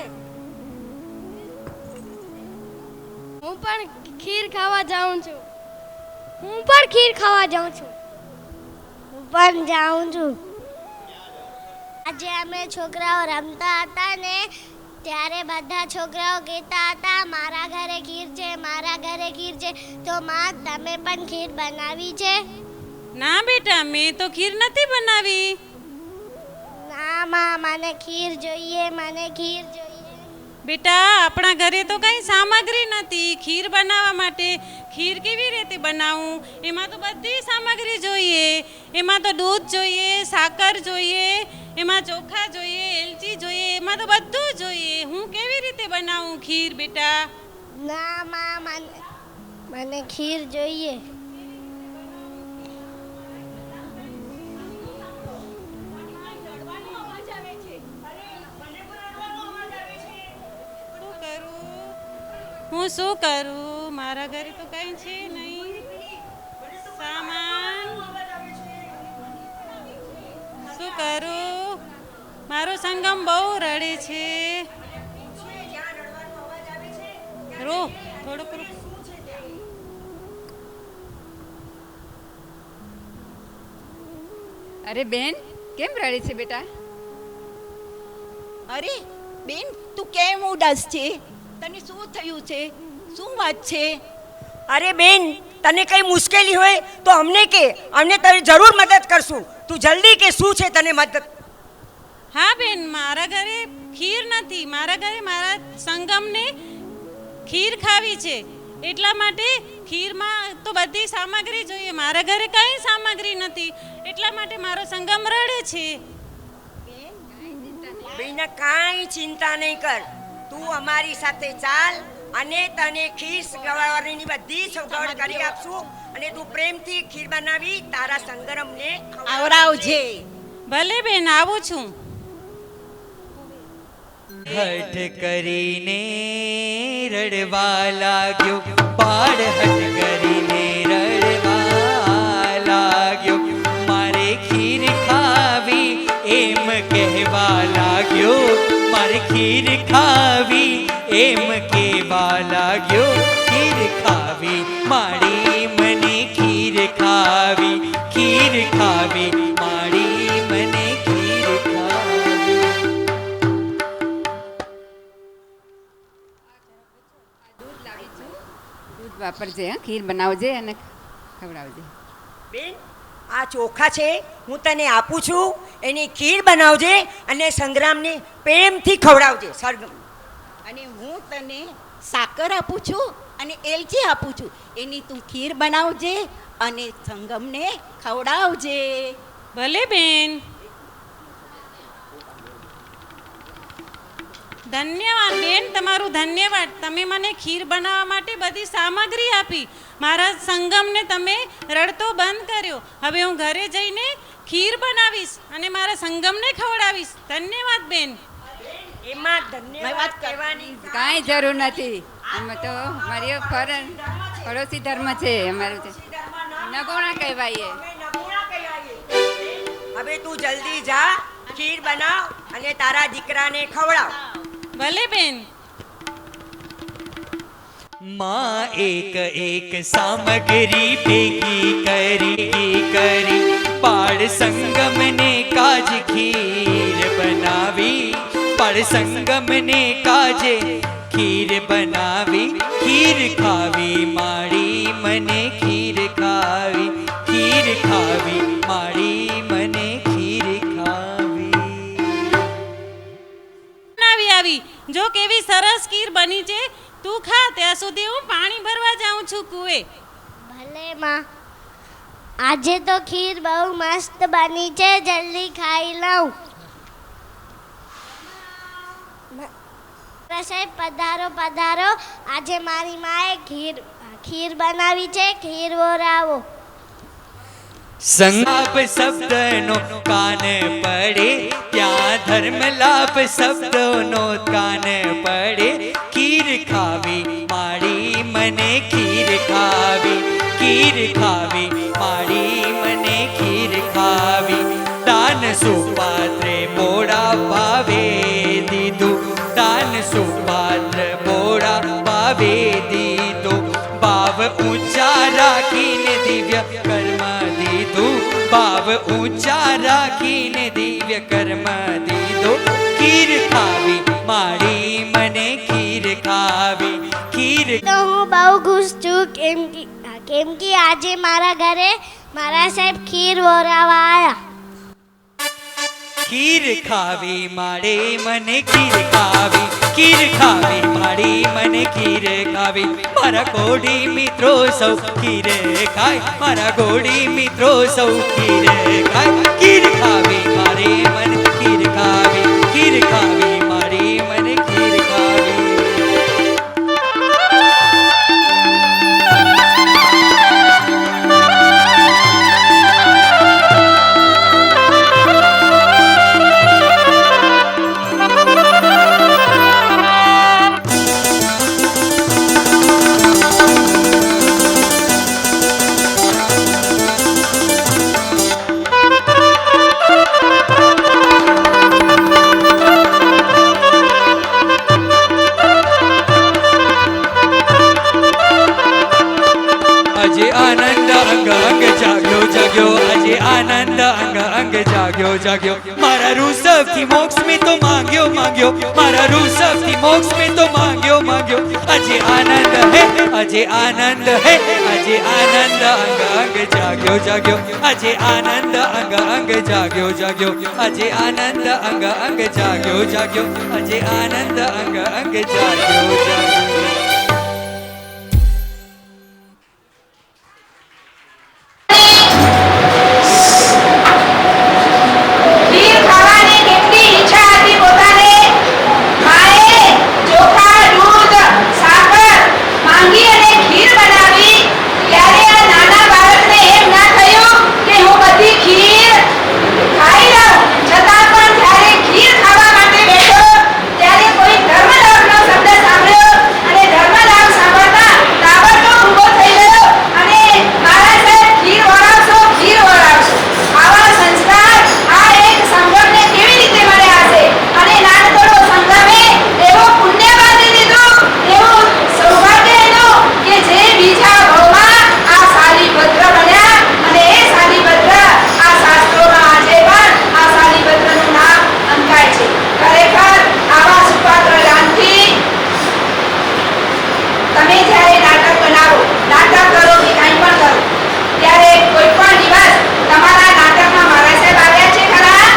હું પણ ખીર ખાવા જાઉં છું. હું પણ ખીર ખાવા જાઉં છું. હું પણ જાઉં છું. આજે અમે છોકરાઓ રમતા હતા ને ત્યારે બધા છોકરાઓ કહેતા હતા મારા ઘરે ખીર છે, મારા ઘરે ખીર છે. તો માં તમે પણ ખીર બનાવી છે? ના બેટા, મેં તો ખીર નથી બનાવી. ના માં, મને ખીર જોઈએ, મને ખીર જોઈએ. બેટા, આપણા ઘરે તો કંઈ સામગ્રી નથી ખીર બનાવવા માટે. ખીર કેવી રીતે બનાવું? એમાં તો બધી સામગ્રી જોઈએ. એમાં તો દૂધ જોઈએ, સાકર જોઈએ, એમાં ચોખા જોઈએ, એલચી જોઈએ, એમાં તો બધું જોઈએ. હું કેવી રીતે બનાવું ખીર બેટા? ના માં, મને ખીર જોઈએ. હું શું કરું? મારા ઘરે તો કઈ છે નહીં સામાન. શું કરું? મારો સંગમ બહુ રડે છે. રો થોડુંક રો. અરે બેન, કેમ રડે છે બેટા? અરે બેન, તું કેમ ઉદાસ છે? તને શું થયું છે? શું વાત છે? અરે બેન, તને કઈ મુશ્કેલી હોય તો અમને કે, અમને તારી જરૂર મદદ કરશું. તું જલ્દી કે શું છે તને મદદ? હા બેન, મારા ઘરે ખીર નથી. મારા ઘરે મારા સંગમને ખીર ખાવી છે, એટલા માટે ખીરમાં તો બધી સામગ્રી જોઈએ. મારા ઘરે કઈ સામગ્રી નથી, એટલા માટે મારો સંગમ રડે છે. બેન, કાંઈ ચિંતા નહીં કર. તું અમારી સાથે ચાલ અને તને ખીર ખવડાવવાની બધી સગવડ કરી આપશું અને તું પ્રેમથી ખીર બનાવી તારા સંગમને આવરાવજે. ભલે બેન, આવું છું. હઠ કરીને રડવા લાગ્યો, બાળ હઠ કરીને રડવા લાગ્યો. મારે ખીર ખાવી એમ કહેવા લાગ્યો, મારે ખીર ખાવી એમ કહેવા લાગ્યો. ખીર ખાવી માડી મને ખીર ખાવી, ખીર ખાવી માડી મને ખીર ખાવી. દૂધ વાપરજે, હા, ખીર બનાવજે અને ખવડાવજે. બેન, આ ચોખા છે, હું તને આપું છું. એની ખીર બનાવજે અને સંગ્રામને પ્રેમથી ખવડાવજે. સરગમ અને હું તને સાકર આપું છું અને એલચી આપું છું. એની તું ખીર બનાવજે અને સંગમને ખવડાવજે. ભલે બેન. ધન્યવાદ બેન, તમારું ધન્યવાદ. તમે મને ખીર બનાવવા માટે બધી સામગ્રી આપી. મારા સંગમને તમે રડતો બંધ કર્યો. હવે હું ઘરે જઈને ખીર બનાવીશ અને મારા સંગમને ખવડાવીશ. ધન્યવાદ બેન. એમાં ધન્યવાદ કહેવાની કાંઈ જરૂર નથી. અમે તો અમારી પડોશી ધર્મ છે અમારું, છે નગોણા કહેવાય. હવે તું જલ્દી જા, ખીર બનાવ અને તારા દીકરાને ખવડાવ. ભલે બેન. માં એક એક સામગ્રી ભેગી કરી બાળ સંગમને કાજ ખીર બનાવી, બાળ સંગમને કાજે ખીર બનાવી. ખીર ખાવી માડી મને ખીર ખાવી, ખીર ખાવી માડી મને ખીર ખાવી. આવી જો કેવી સરસ ખીર બની છે. તું ખા, ત્યાં સુધી હું પાણી ભરવા જાઉં છું કુએ. ભલે માં, આજે તો ખીર બહુ મસ્ત બની છે, જલ્દી ખાઈ લઉં. સાહેબ પધારો પધારો. આજે મારી માએ ખીર બનાવી છે, ખીર વોરાવો. સંગાપ શબ્દનો કાન પડે, ત્યાં ધર્મ લાભ શબ્દનો કાન પડે. ખીર ખાવી માડી મને ખીર ખાવી, ખીર ખાવી માડી મને ખીર ખાવી. દાન સુપાત્રે મોડા ભાવે દીધું, દાન સુપાત્ર મોડા ભાવે દીધું. ભાવ ઊંચા રાખીને દિવ્ય કર્મ દીધું, ભાવ ઊંચા રાખીને દિવ્ય કર્મ દીધું. ખીર ખાવી માડી મને ખીર ખાવી, ખીર. તો હું બહુ ખુશ છું કેમ કે આજે મારા ઘરે મારા સાહેબ ખીર વોરાવા આવ્યા. ખીર ખાવી માડે મને ખીર ખાવી, ખીર ખાવી માડી મને ખીર ખાવી. મારા કોડી મિત્રો સૌ ખીર ખાય, મારા કોડી મિત્રો સૌ ખીર ખાય. ખીર ખાવી મારે મને ખીર ખાવી, ખીર ખાવી માડી મને ખીર ખાવી. આનંદ અંગ અંગ જાગ્યો જાગ્યો મારા રૂસવથી મોક્ષ મેં તો માંગ્યો માંગ્યો મારા રૂસવથી મોક્ષ મેં તો માંગ્યો માંગ્યો આજે આનંદ હે આજે આનંદ હે આજે આનંદ અંગ અંગ જાગ્યો જાગ્યો આજે આનંદ અંગ અંગ જાગ્યો જાગ્યો આજે આનંદ અંગ અંગ જાગ્યો જાગ્યો આજે આનંદ અંગ અંગ જાગ્યો જાગ્યો ખીર ખાવાની કેટલી ઈચ્છા હતી પોતાને. માએ ચોખા, દૂધ, સાકર માંગી અને ખીર બનાવી. ત્યારે આ નાના બાળકને એમ ના થયું કે હું બધી ખીર ખાઈ લઉં. છતાં પણ જ્યારે ખીર ખાવા માટે બેઠો ત્યારે કોઈ ધર્મલાભનો શબ્દ સાંભળ્યો અને ધર્મલાભ સાંભળતા તાબડતોબ ઊભો થઈ ગયો અને મારા સાહેબ ખીર વળાવશો, ખીર વળાવશો. આવા સંસ્કાર આ એક સંગમને કેવી રીતે મળ્યા હશે અને નાનકડો સંગમે એવો પુણ્ય બાંધી દીધું, એવું સૌભાગ્ય એનું કે જે બીજા ભાવમાં આ શાલીભદ્ર બન્યા અને એ શાલીભદ્ર આ શાસ્ત્રોમાં આજે પણ આ શાલીભદ્રનું નામ અંકાય છે. ખરેખર આવા સુપાત્ર દાનથી તમે જ્યારે નાટક બનાવો, નાટક કરો કે કંઈ પણ કરો, ત્યારે કોઈ પણ દિવસ તમારા નાટકમાં મારા સાહેબ આવ્યા છે ખરા?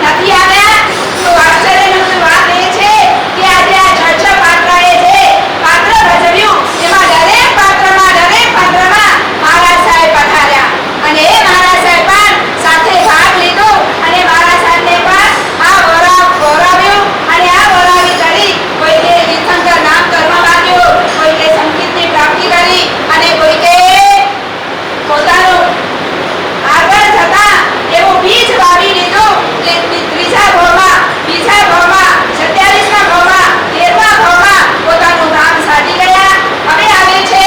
નથી આવ્યા? તો આશ્ચર્યની વાત એ છે કે આજે આ છ પાત્રએ જે પાત્ર ભજવ્યું એમાં દરેક પાત્રમાં મારા સાહેબ પધાર્યા અને એ મારા સાહેબ પણ સાથે ભાગ લીધો અને મારા સાહેબને પણ આ વરાવ્યું અને આ વરાવી કરી કોઈને તીર્થંકર નામ કરવા માંગ્યો, કોઈને સંગીતની પ્રાપ્તિ કરી અને કોઈને પોતાનું આગળ જતા એવું બીજ વાવી લીધું કે ત્રીજા ભાવમાં, બીજા ભાવમાં, 27મા ભાવમાં, 13મા ભાવમાં પોતાનું નામ સાધી ગયા. હવે આવે છે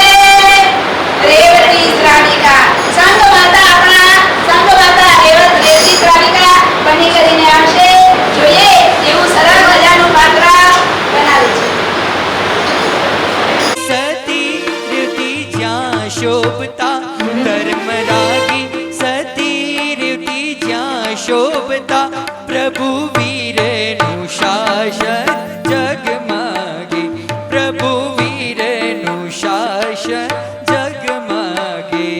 રેવતી શ્રાવિકા. સંઘમાતા આપણા સંઘમાતા રેવતી શ્રાવિકા બની કરીને આવશે. જોઈએ એવું સરળ મજાનું પાત્ર બનાવે છે. સતી રેવતી જ્યાં શોભતા ધર્મ રાગી સતી રેવતી જ્યાં શોભતા પ્રભુ વીરનું શાસન જગમાગે પ્રભુ વીરનું શાસન જગમાગે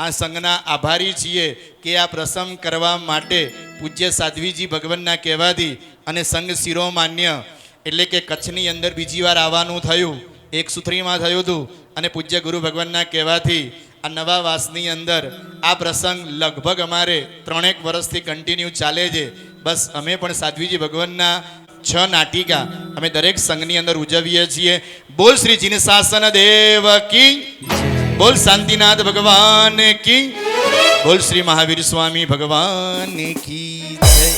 આ સંઘના આભારી છીએ કે આ પ્રસંગ કરવા માટે પૂજ્ય સાધ્વીજી ભગવાનના કહેવાથી અને સંઘ શિરોમાન્ય એટલે કે કચ્છની અંદર બીજી વાર આવવાનું થયું, 103માં થયું હતું અને પૂજ્ય ગુરુ ભગવાનના કહેવાથી આ નવા વાસની અંદર આ પ્રસંગ લગભગ અમારે 3 વર્ષથી કન્ટિન્યુ ચાલે છે. બસ અમે પણ સાધ્વીજી ભગવાનના 6 નાટિકા અમે દરેક સંઘની અંદર ઉજવીએ છીએ. બોલ શ્રી જીન શાસન દેવ કી, બોલ શાંતિનાથ ભગવાન કી, બોલ શ્રી મહાવીર સ્વામી ભગવાન કી જય.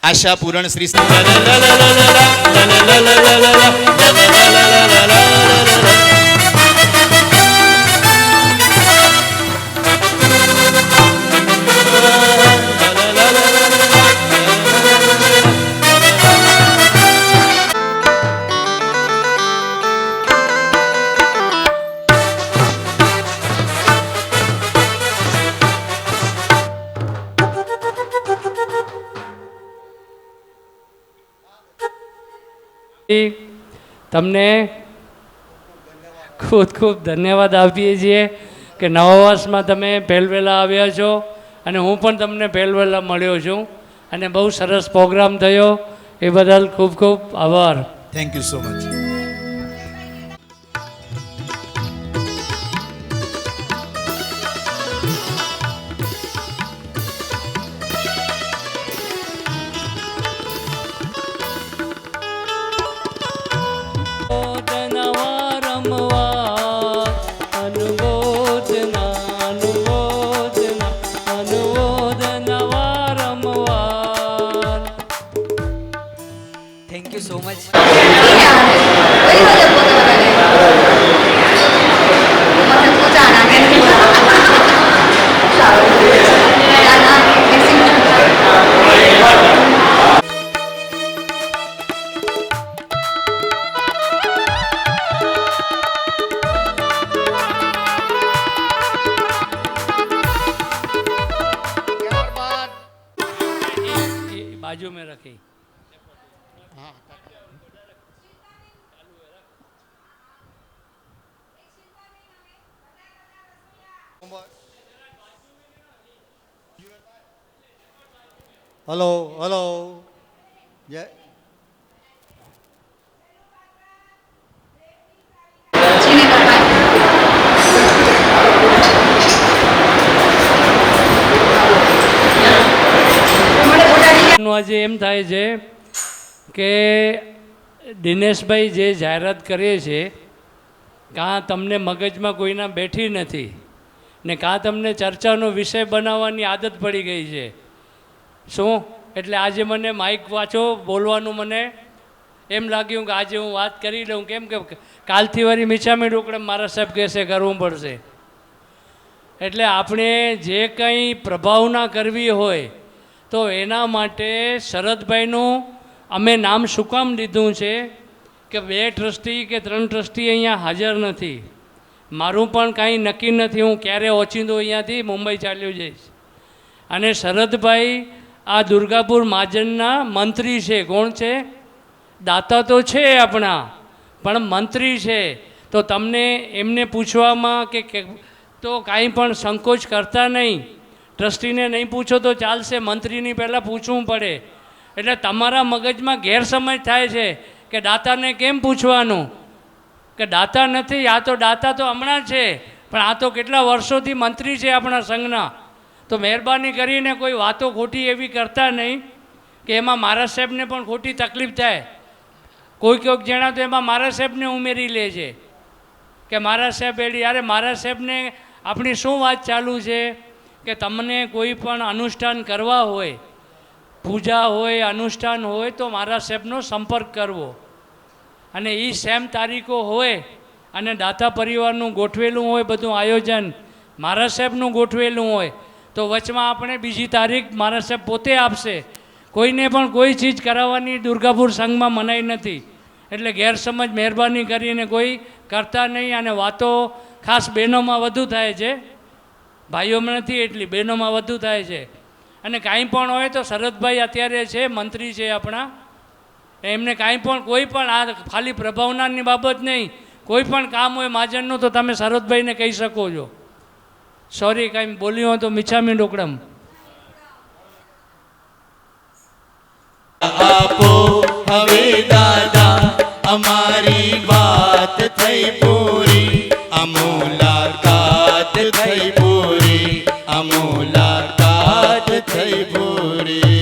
આશા પૂરણ શ્રી તમને ખૂબ ખૂબ ધન્યવાદ આપીએ છીએ કે નવા વર્ષમાં તમે પહેલવહેલા આવ્યા છો અને હું પણ તમને પહેલવહેલા મળ્યો છું અને બહુ સરસ પ્રોગ્રામ થયો એ બદલ ખૂબ ખૂબ આભાર. Thank you so much. You so much. बाजू में रखी. હલો હલો જય આજે એમ થાય છે કે દિનેશભાઈ જે જાહેરાત કરે છે કાં તમને મગજમાં કોઈના બેઠી નથી ને કાં તમને ચર્ચાનો વિષય બનાવવાની આદત પડી ગઈ છે. શું એટલે આજે મને માઇક વાંચો બોલવાનું મને એમ લાગ્યું કે આજે હું વાત કરી લઉં, કેમ કે કાલથી વારી મીઠામી ઢોકળે મારા સાહેબ કહેશે કરવું પડશે. એટલે આપણે જે કંઈ પ્રભાવના કરવી હોય તો એના માટે શરદભાઈનું અમે નામ શું કામ લીધું છે કે 2 ટ્રસ્ટી કે 3 ટ્રસ્ટી અહીંયા હાજર નથી. મારું પણ કાંઈ નક્કી નથી, હું ક્યારે ઓચિંતો અહીંયાથી મુંબઈ ચાલ્યો જઈશ. અને શરદભાઈ આ દુર્ગાપુર મહાજનના મંત્રી છે. કોણ છે? દાતા તો છે આપણા, પણ મંત્રી છે. તો તમને એમને પૂછવામાં કે તો કાંઈ પણ સંકોચ કરતા નહીં. ટ્રસ્ટીને નહીં પૂછો તો ચાલશે, મંત્રીની પહેલાં પૂછવું પડે. એટલે તમારા મગજમાં ગેરસમજ થાય છે કે દાતાને કેમ પૂછવાનું, કે દાતા નથી. આ તો દાતા તો હમણાં છે, પણ આ તો કેટલા વર્ષોથી મંત્રી છે આપણા સંઘના. તો મહેરબાની કરીને કોઈ વાતો ખોટી એવી કરતા નહીં કે એમાં મારા સાહેબને પણ ખોટી તકલીફ થાય. કોઈક જણા તો એમાં મારા સાહેબને ઉમેરી લે છે કે મારા સાહેબ એડી. યારે મારા સાહેબને આપણી શું વાત ચાલુ છે કે તમને કોઈ પણ અનુષ્ઠાન કરવા હોય, પૂજા હોય, અનુષ્ઠાન હોય તો મારા સાહેબનો સંપર્ક કરવો. અને એ સેમ તારીખો હોય અને દાતા પરિવારનું ગોઠવેલું હોય બધું આયોજન, મારા સાહેબનું ગોઠવેલું હોય તો વચમાં આપણે બીજી તારીખ મારા સાહેબ પોતે આપશે. કોઈને પણ કોઈ ચીજ કરાવવાની દુર્ગાપુર સંઘમાં મનાઈ નથી. એટલે ગેરસમજ મહેરબાની કરીને કોઈ કરતા નહીં. અને વાતો ખાસ બહેનોમાં વધુ થાય છે, ભાઈઓમાં નથી એટલી, બહેનોમાં વધુ થાય છે. અને કાંઈ પણ હોય તો શરદભાઈ અત્યારે છે, મંત્રી છે આપણા, એમને કાંઈ પણ કોઈ પણ આ ખાલી પ્રભાવનાની બાબત નહીં, કોઈ પણ કામ હોય મહાજનનું તો તમે શરદભાઈને કહી શકો છો. સોરી કાંઈ બોલ્યું હોય તો મીઠામી ઢોકળમ. આપો હવે દાદા અમારી વાત થઈ પૂરી, મુલાકાત થઈ પૂરી, મુલાકાત થઈ પૂરી.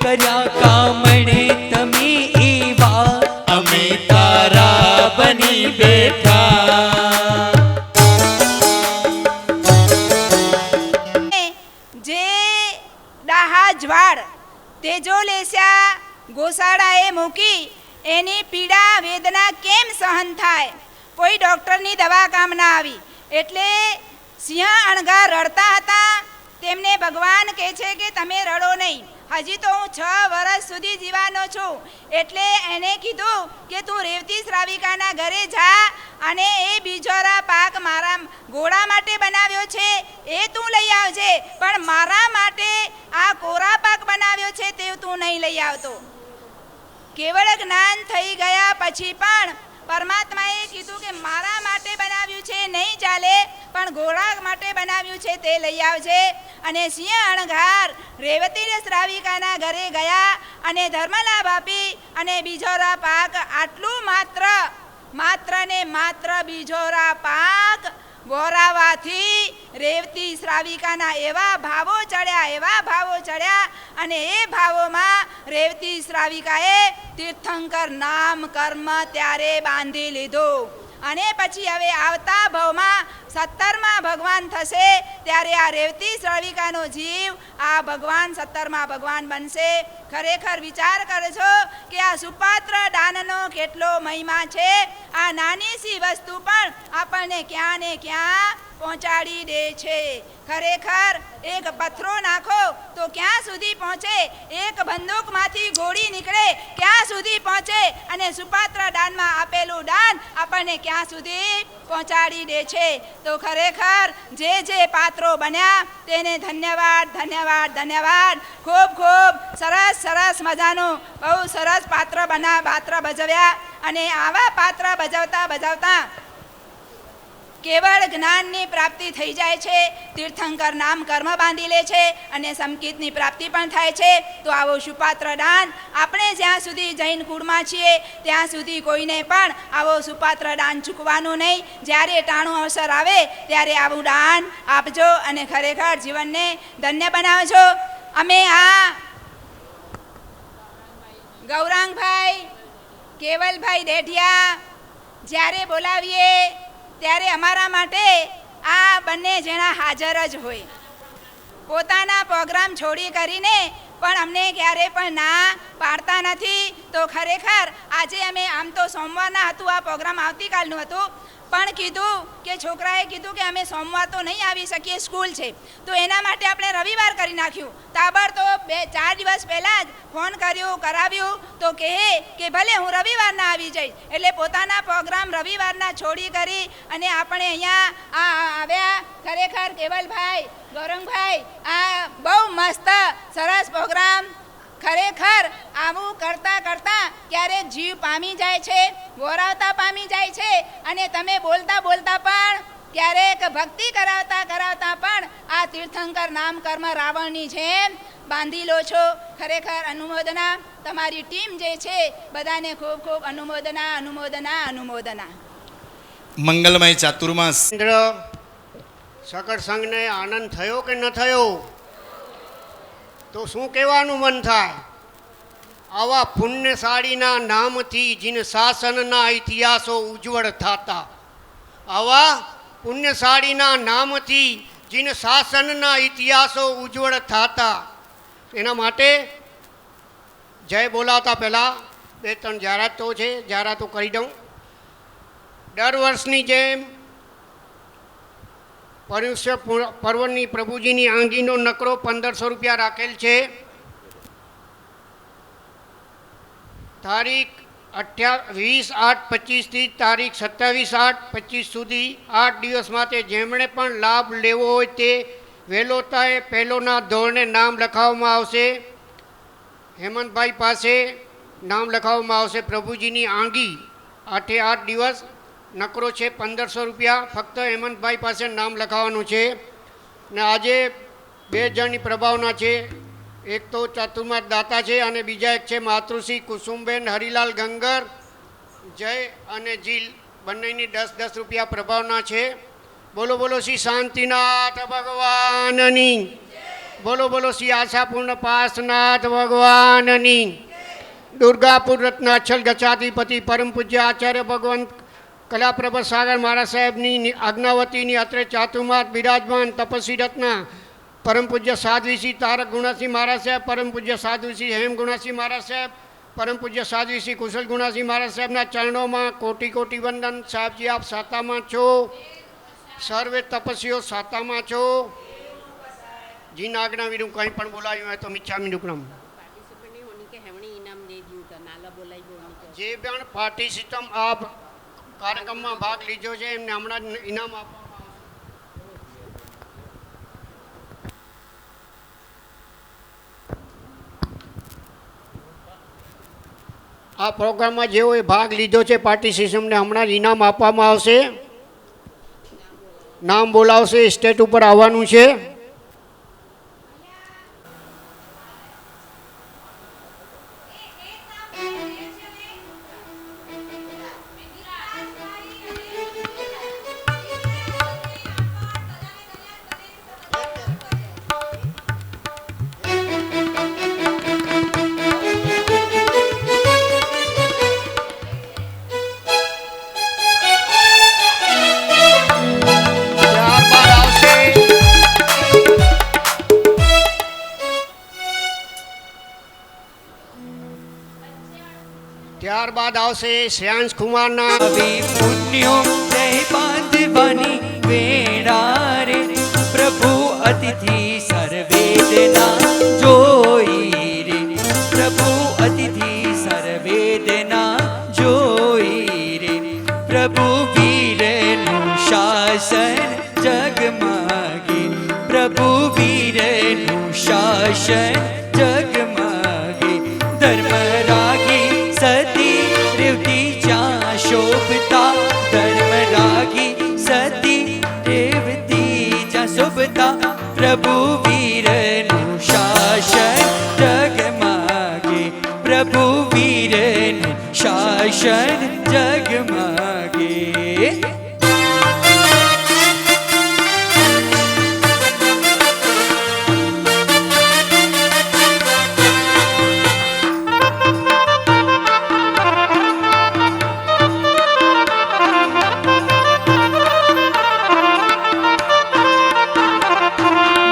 કર્યા કામણે તમે એવા અમે તારા બની બેઠા. જે ડાહા જ્વાળ તેજો લેસ્યા ગોશાળાએ મૂકી એની પીડા વેદના કેમ સહન થાય? કોઈ ડૉક્ટરની દવા કામ ના આવી. એટલે સિંહ અણઘા રડતા હતા, તેમને ભગવાન કહે છે કે તમે રડો નહીં, હજી તો હું 6 વર્ષ સુધી જીવાનો છું. એટલે એને કીધું કે તું રેવતી શ્રાવિકાના ઘરે જા અને એ બિજોરા પાક મારા ઘોડા માટે બનાવ્યો છે એ તું લઈ આવજે, પણ મારા માટે આ કોરા પાક બનાવ્યો છે તે તું નહીં લઈ આવતો. કેવળ જ્ઞાન થઈ ગયા પછી પણ પરમાત્માએ કીધું કે મારા માટે બનાવ્યું છે નહીં ચાલે, પણ ઘોડા માટે બનાવ્યું છે તે લઈ આવજે. અને સિંહ અણઘાર રેવતી શ્રાવિકાના ઘરે ગયા અને ધર્મલાભ આપી અને બિજોરા પાક આટલું માત્ર ને માત્ર બિજોરા પાક વોરાવાથી રેવતી શ્રાવિકાના એવા ભાવો ચડ્યા અને એ ભાવોમાં રેવતી શ્રાવિકાએ તીર્થંકર નામ કર્મ ત્યારે બાંધી લીધું. અને પછી હવે આવતા ભવમાં 17માં ભગવાન થશે ત્યારે આ રેવતી શ્રાવિકાનો જીવ આ ભગવાન 17માં ભગવાન બનશે. ખરેખર વિચાર કરજો કે આ સુપાત્ર દાનનો કેટલો મહિમા છે. આ નાની સી વસ્તુ પણ આપણને ક્યાં ને ક્યાં પહોંચાડી દે છે. ખરેખર એક પથ્થરો નાખો તો ક્યાં સુધી પહોંચે, એક બંદૂકમાંથી ગોળી નીકળે ક્યાં સુધી પહોંચે, અને સુપાત્ર દાનમાં આપેલું દાન આપણને ક્યાં સુધી પહોંચાડી દે છે. તો ખરેખર જે પાત્રો બન્યા તેને ધન્યવાદ ધન્યવાદ ધન્યવાદ. ખૂબ ખૂબ સરસ સરસ મજાનું બહુ સરસ પાત્ર ભજવ્યા. અને આવા પાત્ર ભજવતા કેવળ જ્ઞાનની પ્રાપ્તિ થઈ જાય છે. તીર્થંકર નામ કર્મ બાંધી લે છે અને સંકિતની પ્રાપ્તિ પણ થાય છે. તો આવો સુપાત્ર દાન આપણે જ્યાં સુધી જૈન કુળમાં છીએ ત્યાં સુધી કોઈને પણ આવો સુપાત્ર દાન ચૂકવાનું નહીં. જ્યારે ટાણું અવસર આવે ત્યારે આવું દાન આપજો અને ખરેખર જીવનને ધન્ય બનાવજો. અમે આ ગૌરાંગભાઈ, કેવલભાઈ ડેઢિયા જ્યારે બોલાવીએ ત્યારે અમારા માટે આ બંને જણા હાજર જ હોય. પોતાના પ્રોગ્રામ છોડી કરીને પણ અમને ક્યારે પણ ના પાડતા નથી. તો ખરેખર આજે અમે આમ તો સોમવારના હતું આ પ્રોગ્રામ, આવતીકાલનું હતું, પણ કીધું કે છોકરાએ કીધું કે અમે સોમવાર તો નહીં આવી શકીએ, સ્કૂલ છે, તો એના માટે આપણે રવિવાર કરી નાખ્યું. તાબડતોબ 2-4 દિવસ પહેલાં જ ફોન કર્યું, કરાવ્યું, તો કહે કે ભલે હું રવિવારના આવી જઈશ. એટલે પોતાના પ્રોગ્રામ રવિવારના છોડી કરી અને આપણે અહીંયા આવ્યા. ખરેખર કેવલભાઈ, ગૌરંગભાઈ, આ બહુ મસ્ત સરસ પ્રોગ્રામ. ખરેખર આવું કરતાં કરતાં ક્યારેક જીવ પામી જાય છે, વોરાવતા પામી જાય છે, અને તમે બોલતા બોલતા પણ ક્યારેક ભક્તિ કરાવતા પણ આ તીર્થંકર નામ કર્મ રાવણની જેમ બાંધી લો છો. ખરેખર અનુમોદના. તમારી ટીમ જે છે બધાને ખૂબ ખૂબ અનુમોદના અનુમોદના અનુમોદના. મંગલમય ચાતુર્માસ. સકળ સંઘને આનંદ થયો કે ન થયો? તો શું કહેવાનું મન થાય? આવા પુણ્યશાળીના નામથી જીન શાસનના ઇતિહાસો ઉજ્જવળ થતા, આવા પુણ્યશાળીના નામથી જીન શાસનના ઇતિહાસો ઉજ્જવળ થતા. એના માટે જય બોલાવતા પહેલાં 2-3 જાહેરાતો છે, જાહેરાતો કરી દઉં. દર વર્ષની જેમ પર્યુષ્ય પર્વની પ્રભુજીની આંગીનો નકરો 1500 રૂપિયા રાખેલ છે. તારીખ 20/8/25 થી તારીખ 27/8/25 સુધી 8 દિવસ માટે જેમણે પણ લાભ લેવો હોય તે વહેલો થાય પહેલોના ધોરણે નામ લખાવવામાં આવશે. હેમંતભાઈ પાસે નામ લખાવવામાં આવશે. પ્રભુજીની આંગી 8 દિવસ નકરો છે 1500 રૂપિયા. ફક્ત હેમંતભાઈ પાસે નામ લખાવવાનું છે. ને આજે 2 જણની પ્રભાવના છે. એક તો ચાતુર્માસ દાતા છે અને બીજા એક છે માતૃશ્રી કુસુમબેન હરિલાલ ગંગર. જય અને જીલ બંનેની 10-10 રૂપિયા પ્રભાવના છે. બોલો બોલો શ્રી શાંતિનાથ ભગવાનની, બોલો બોલો શ્રી આશાપૂર્ણ પાસનાથ ભગવાનની. દુર્ગાપુર રત્ન અચલ ગચ્છાધિપતિ પરમ પૂજ્ય આચાર્ય ભગવાન કલાપ્રભા સાગર મહારાજ સાહેબની આજ્ઞાવતીની અત્રે ચાતુર્માસ બિરાજમાન તપસ્વી રત્ન પરમ પૂજ્ય સાધ્વીશ્રી તારક ગુણાસિંહ મહારાજ સાહેબ, પરમ પૂજ્ય સાધ્વીશ્રી હેમ ગુણાસિંહ મહારાજ સાહેબ, પરમ પૂજ્ય સાધ્વીશ્રી કુશલ ગુણાસિંહ મહારાજ સાહેબના ચરણોમાં કોટી કોટી વંદન. સાહેબજી આપ સાતામાં છો, સર્વે તપસ્વીઓ સાતામાં છો. જીન આજ્ઞા વિરુદ્ધ કંઈ પણ બોલાવ્યું હોય તો મિચ્છામી દુક્કડમ. જે પણ પાર્ટિસિપન્ટ આ કાર્યક્રમમાં ભાગ લીધો છે એમને હમણાં ઇનામ આપવામાં આવશે. આ પ્રોગ્રામમાં જેઓએ ભાગ લીધો છે પાર્ટિસિપન્ટને હમણાં જ ઇનામ આપવામાં આવશે. નામ બોલાવશે, સ્ટેજ ઉપર આવવાનું છે. ત્યારબાદ આવશે શ્રેયાંશ કુમારના હવે પુણ્યો જય બાંધવાની વેળા રે પ્રભુ અતિથિ સર્વેદના જોઈ રે પ્રભુ અતિથિ સર્વેદના જોઈ રે પ્રભુ વીરનું શાસન જગમાગે પ્રભુ વીરનું શાસન જગમાગે ધર્મ રાગી સતી રેવતી જ્યાં શોભતા ધર્મ રાગી સતી રેવતી જ્યાં શોભતા પ્રભુ વીરનું શાસન જગમાગે પ્રભુ વીરનું શાસન જગમાગે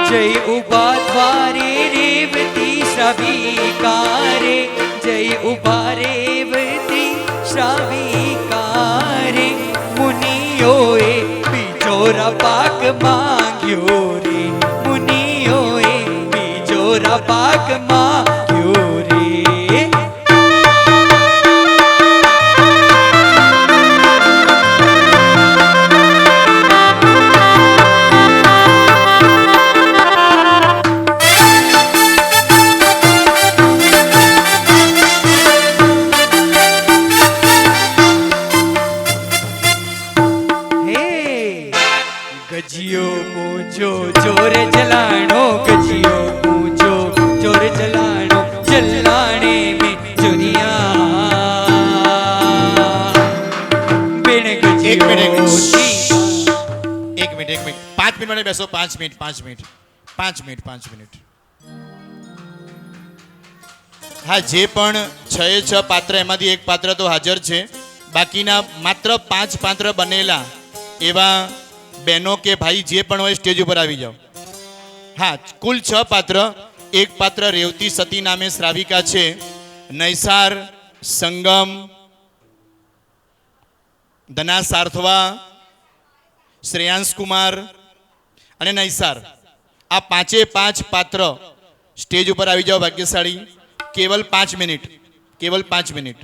जय उबा द्वारे रेवती श्राविकारे जय उबा रेवती श्राविकारे मुनियोए बिचोरा पाक मांग्यो रे मुनियोए बिचोरा पाक मांग्यो रे गजियो मुझो जोर जलानो गजियो मुझो जोर जलानो जलाने में चुनिया बिन એક गजियो મિનિટ 5 મિનિટ બેસો 5 મિનિટ 5 મિનિટ હા જે પણ 6 પાત્ર એમાંથી એક પાત્ર તો હાજર છે બાકીના માત્ર 5 પાત્ર બનેલા એવા બહેનો કે ભાઈ જે પણ હોય સ્ટેજ ઉપર આવી જાઓ હા કુલ 6 પાત્ર એક પાત્ર રેવતી સતી નામે શ્રાવિકા છે નૈસાર સંગમ ધના સાર્થવા શ્રેયાંશ કુમાર અને નૈસાર આ 5 પાત્ર સ્ટેજ ઉપર આવી જાઓ ભાગ્યશાળી કેવલ 5 મિનિટ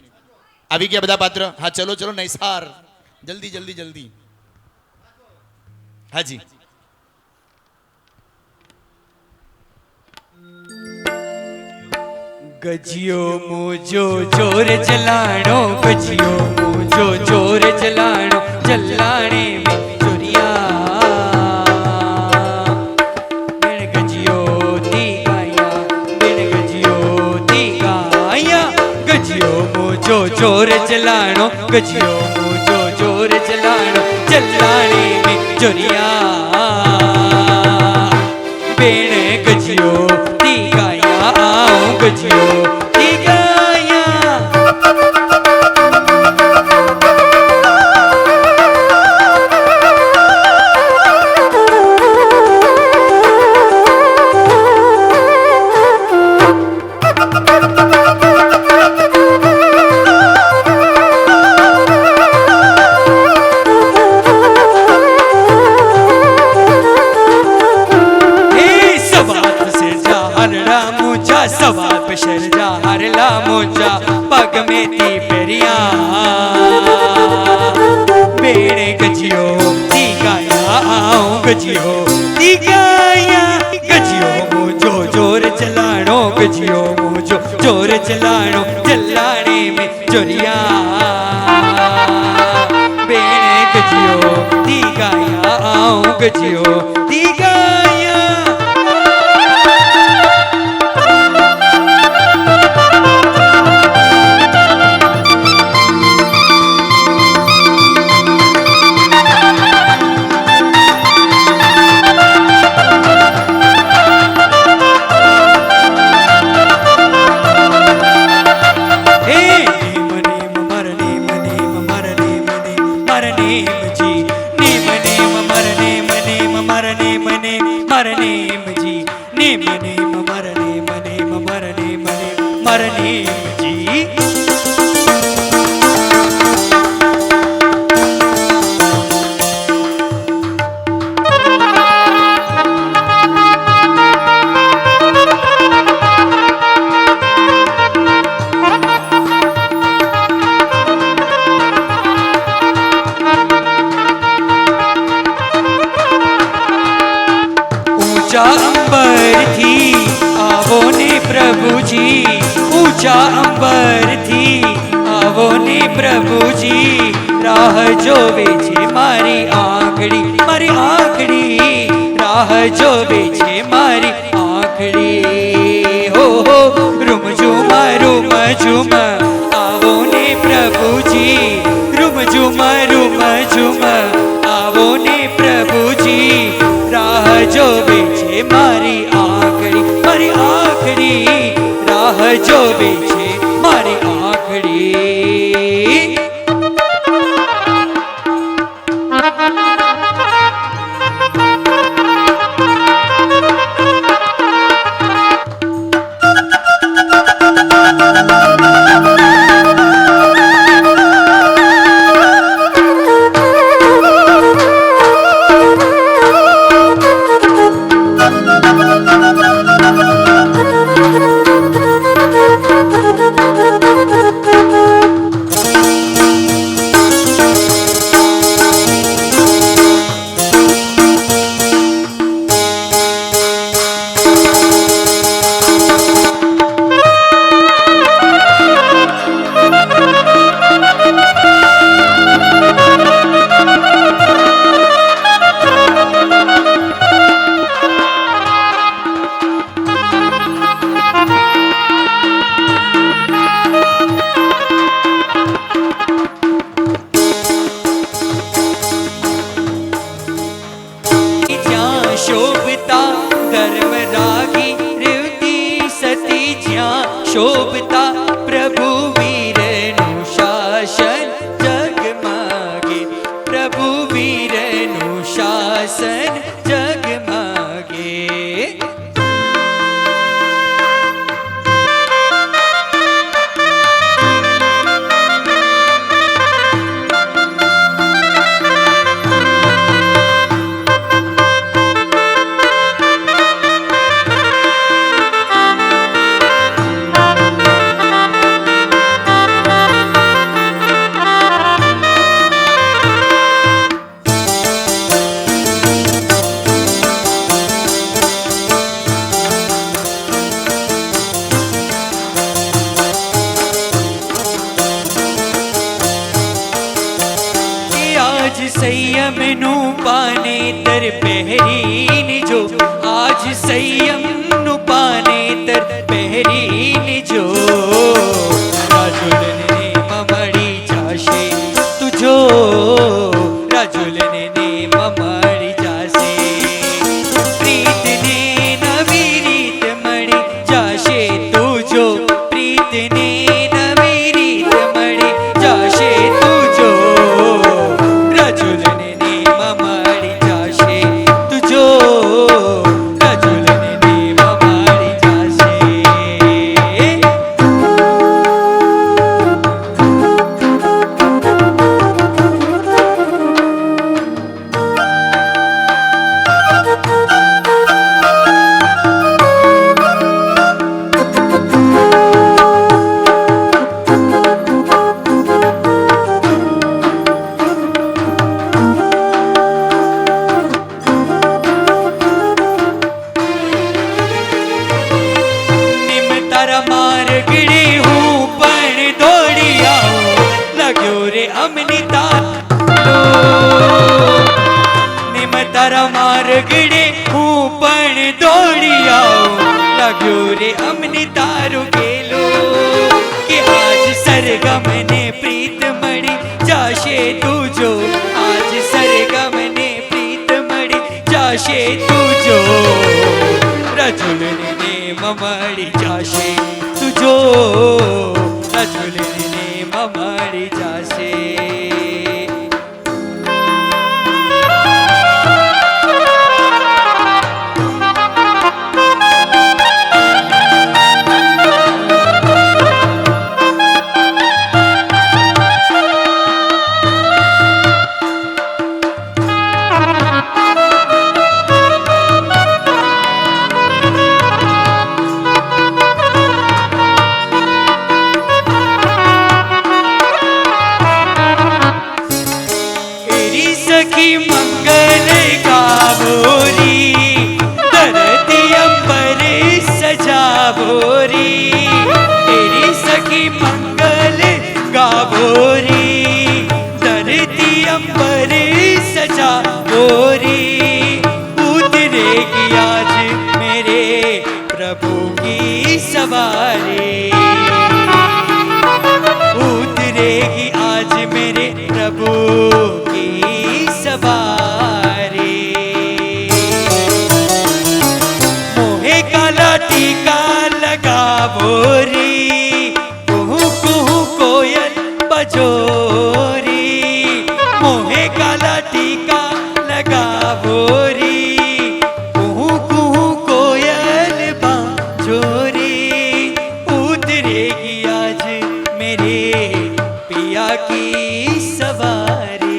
આવી ગયા બધા પાત્ર હા ચલો નૈસાર જલ્દી હાજી गजियो मुझो जोर जलानो गजियो मुझो जोर जलानो जलाने में चुरिया बिन गजियो दी गाया बिन गजियो दी गाया गजियो मुझो जोर जलानो गजियो मुझो जोर जलानो जलाने में चुरिया बिन गजियो दी गाया आओ गजियो दी गाया सवाल पे शरजा हरला मोजा पग में थी पेरिया बेड़े गजियो दी गाया आओ गजियो दी गाया गजियो मुझो जोर चलानो गजियो मुझो जोर चलानो चलाने में चोरिया बेड़े गजियो दी गाया आओ गजियो दी गाया પ્રભુજી રાહ જોવે છે મારી આંખડી રાહ જોવે છે મારી આંખડી હો રૂમ ઝુમ આવો ને પ્રભુજી રૂમ ઝુમ આવો ને પ્રભુજી રાહ જોવે છે મારી આંખડી રાહ જોવે છે મારી આંખડી શોભતા પ્રભુ વીરનું શાસન જગમાગે પ્રભુ વીરનું શાસન જગમાગે સંયમનું પાનેતર પહેરીને જો આજ સંયમનું પાનેતર પહેરીને જો રાજુલને મળી જશે તુજો રાજુલને મળી જશે પ્રીતને નવી રીત મળી જશે તુજો પ્રીતને નવી રીત મળી જશે તુજો રાજુલને મળી જશે તુજો રાજુલને મળી જશે માર્ગડે હું પણ દોડી આવું લાગ્યો રે અમની તારો નિમ તારા માર્ગડે હું પણ દોડી આવું લાગ્યો રે અમની તારો ગેલો કે આજ સરગમને પ્રીત મળી જશે તુજો આજ સરગમને પ્રીત મળી જશે તુજો રાજુલને મળી જશે તુજો રાજુલને મળી જશે प्रभु की सवारी उतरेगी आज मेरे प्रभु की सवारी। मोहे काला टीका लगावो री कुहू कुहू कोयल बजोरी। मोहे काला टीका लगावो री कुहू कुहू कोयल बजोरी। उतरेगी आज मेरे पिया की सवारी।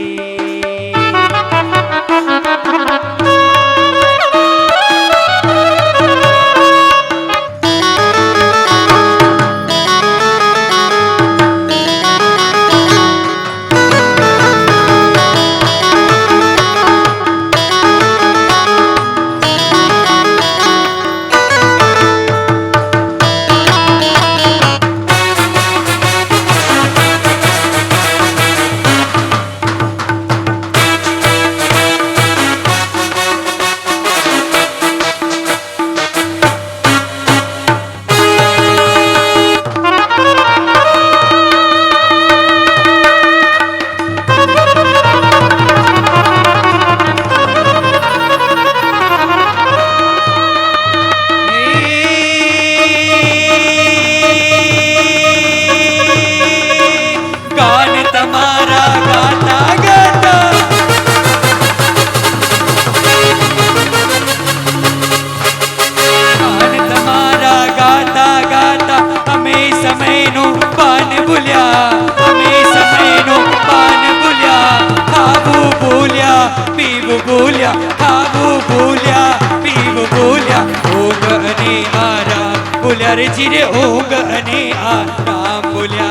रे जीरे ओग अने आराम बोल्या।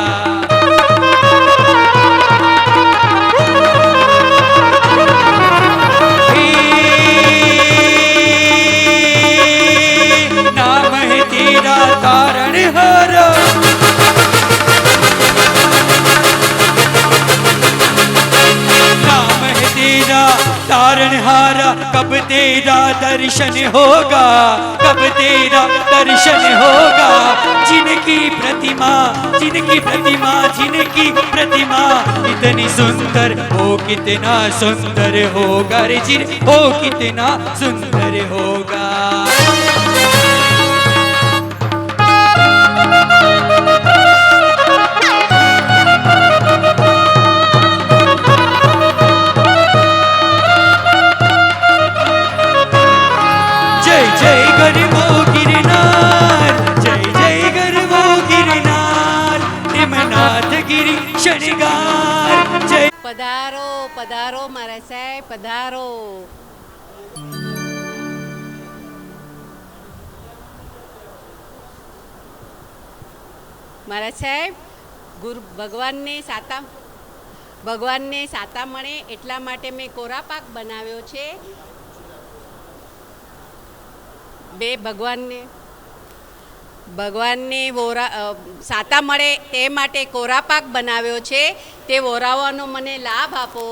नाम है तेरा तारण हारा नाम है तेरा तारणहारा। कब तेरा दर्शन होगा कब तेरा दर्शन होगा। जिनकी प्रतिमा जिनकी प्रतिमा जिनकी प्रतिमा इतनी सुंदर हो कितना सुंदर होगा रे जिन हो कितना सुंदर होगा। जय जय गरबो गिरनार जय जय गरबो गिरनार निमनाथ गिरी शनिगार। जय પધારો પધારો મારા સાહેબ પધારો. મારા સાહેબ ગુરુ ભગવાનને સાતા મળે એટલા માટે મેં કોરા પાક બનાવ્યો છે. બે ભગવાનને સાતા મળે તે માટે કોરા પાક બનાવ્યો છે. તે વોરાવાનો મને લાભ આપો.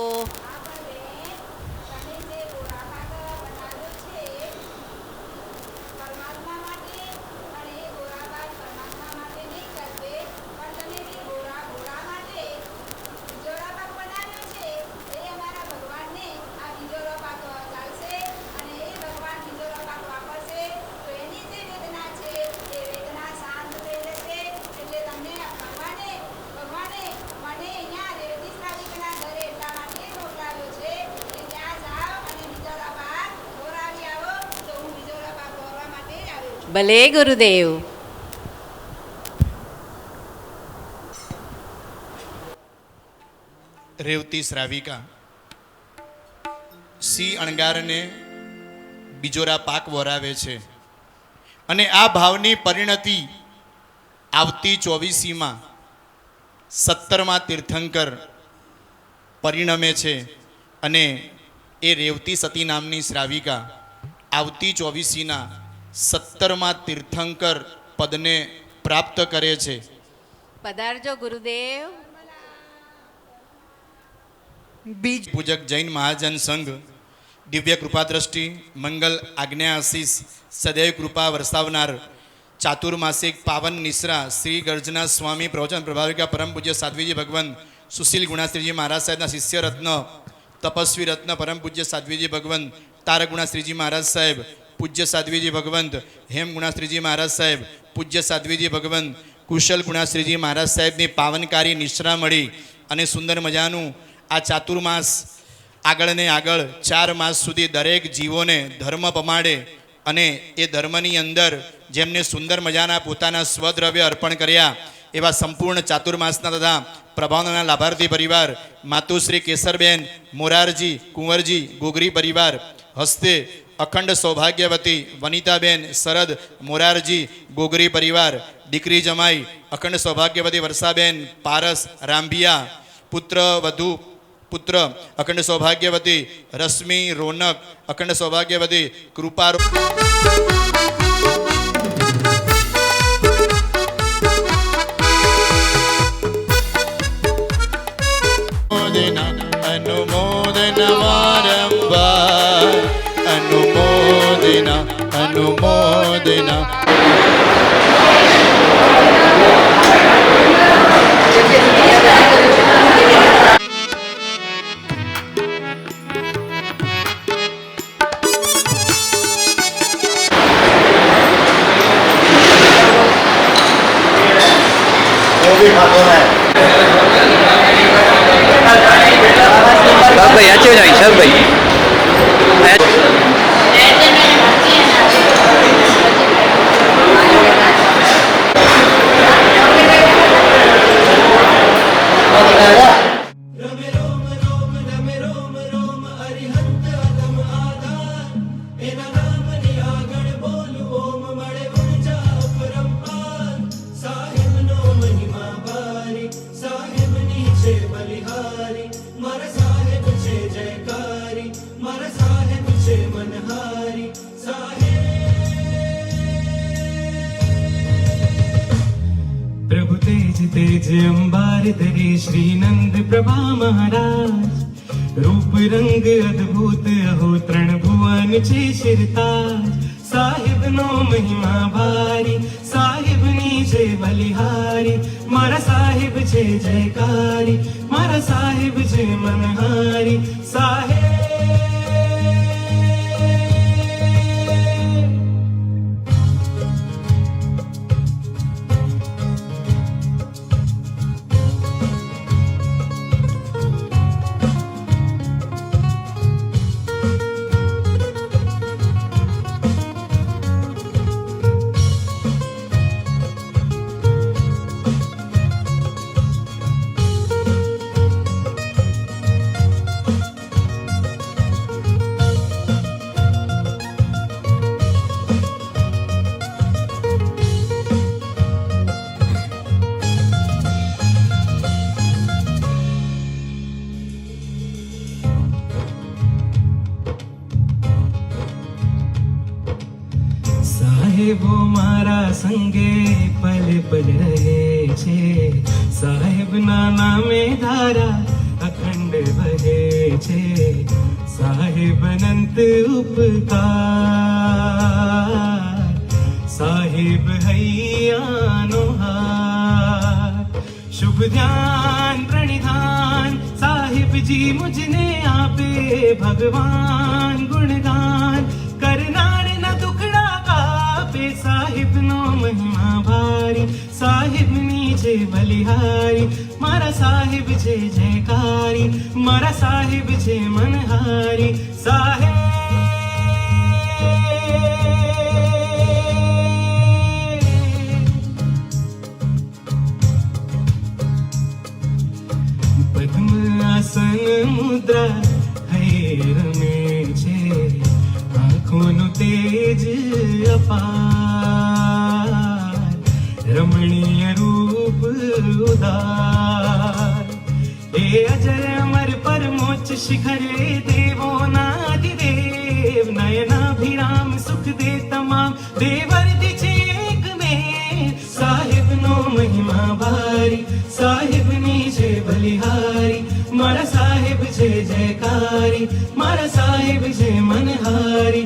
ભલે ગુરુદેવ. રેવતી શ્રાવિકા સિંહ અણગારને બિજોરા પાક વરાવે છે અને આ ભાવની પરિણતિ આવતી 24મીમાં 17મા તીર્થંકર પરિણમે છે અને એ રેવતી સતી નામની શ્રાવિકા આવતી 24મીના 17મા તીર્થંકર પદને પ્રાપ્ત કરે છે. પધારજો ગુરુદેવ. બીજ પૂજક જૈન મહાજન સંઘ દિવ્ય કૃપા દ્રષ્ટિ મંગલ આજ્ઞા આશીષ સદૈવ કૃપા વરસાવનાર ચાતુર્માસિક પાવન નિશ્રા શ્રી ગર્જના સ્વામી પ્રવચન પ્રભાવિકા પરમ પૂજ્ય સાધ્વીજી ભગવંત સુશીલ ગુણાશ્રીજી મહારાજ સાહેબના શિષ્ય રત્ન તપસ્વી રત્ન પરમ પૂજ્ય સાધ્વીજી ભગવંત તારક ગુણાશ્રીજી મહારાજ સાહેબ પૂજ્ય સાધ્વીજી ભગવંત હેમ ગુણાશ્રીજી મહારાજ સાહેબ પૂજ્ય સાધ્વીજી ભગવંત કુશલ ગુણાશ્રીજી મહારાજ સાહેબની પાવનકારી નિશ્રા મળી અને સુંદર મજાનું આ ચાતુર્માસ આગળ ને આગળ 4 માસ સુધી દરેક જીવોને ધર્મ પમાડે અને એ ધર્મની અંદર જેમને સુંદર મજાના પોતાના સ્વદ્રવ્ય અર્પણ કર્યા એવા સંપૂર્ણ ચાતુર્માસના તથા પ્રભાવના લાભાર્થી પરિવાર માતુશ્રી કેસરબેન મોરારજી કુંવરજી ગોગરી પરિવાર હસ્તે અખંડ સૌભાગ્યવતી વનિતાબેન શરદ મોરારજી ગોગરી પરિવાર દીકરી જમાઈ અખંડ સૌભાગ્યવતી વર્ષાબેન પારસ રામભિયા પુત્ર અખંડ સૌભાગ્યવતી રશ્મિ રોનક અખંડ સૌભાગ્યવતી કૃપા અનુમોદન વારંવાર અનુમોદન ભાઈ આચે જાય સર ભાઈ प्रभु तेज तेज अंबार धरे श्री नंद प्रभा महाराज रूप रंग अद्भुत अहो तृण भुवन छे शिरताज साहिब नो महिमा भारी साहिब नी जय बलिहारी मारा साहिब छे जयकारी मारा साहिब छे मनहारी साहेब સાહેબો મારા સંગે પલ પલ રહે છે સાહેબના નામે ધારા અખંડ વહે છે સાહેબ અનંત ઉપકાર સાહેબ હૈયાનો હાર શુભ ધ્યાન પ્રણિધાન સાહેબ जी मुझने आपे भगवान गुणगान करनार न दुखड़ा कापे साहिब नो महिमा भारी साहिब नीचे बलिहारी मारा साहिब छे जयकारी मारा साहिब छे मनहारी साहेब પદ્માસન મુદ્રા હૈર મે છે આંખોનું તેજ અપાર રમણીય રૂપ ઉદાર એ અજર અમર પરમોચ્ચ શિખરે દેવોનાધિદેવ નયનાભિરામ સુખ દે તમામ દેવર્તિ છે એક મેં સાહેબનો મહિમા ભારી સાહેબની છે બલિહારી મારા સાહેબ છે જયકારી મારા સાહેબ છે મનહારી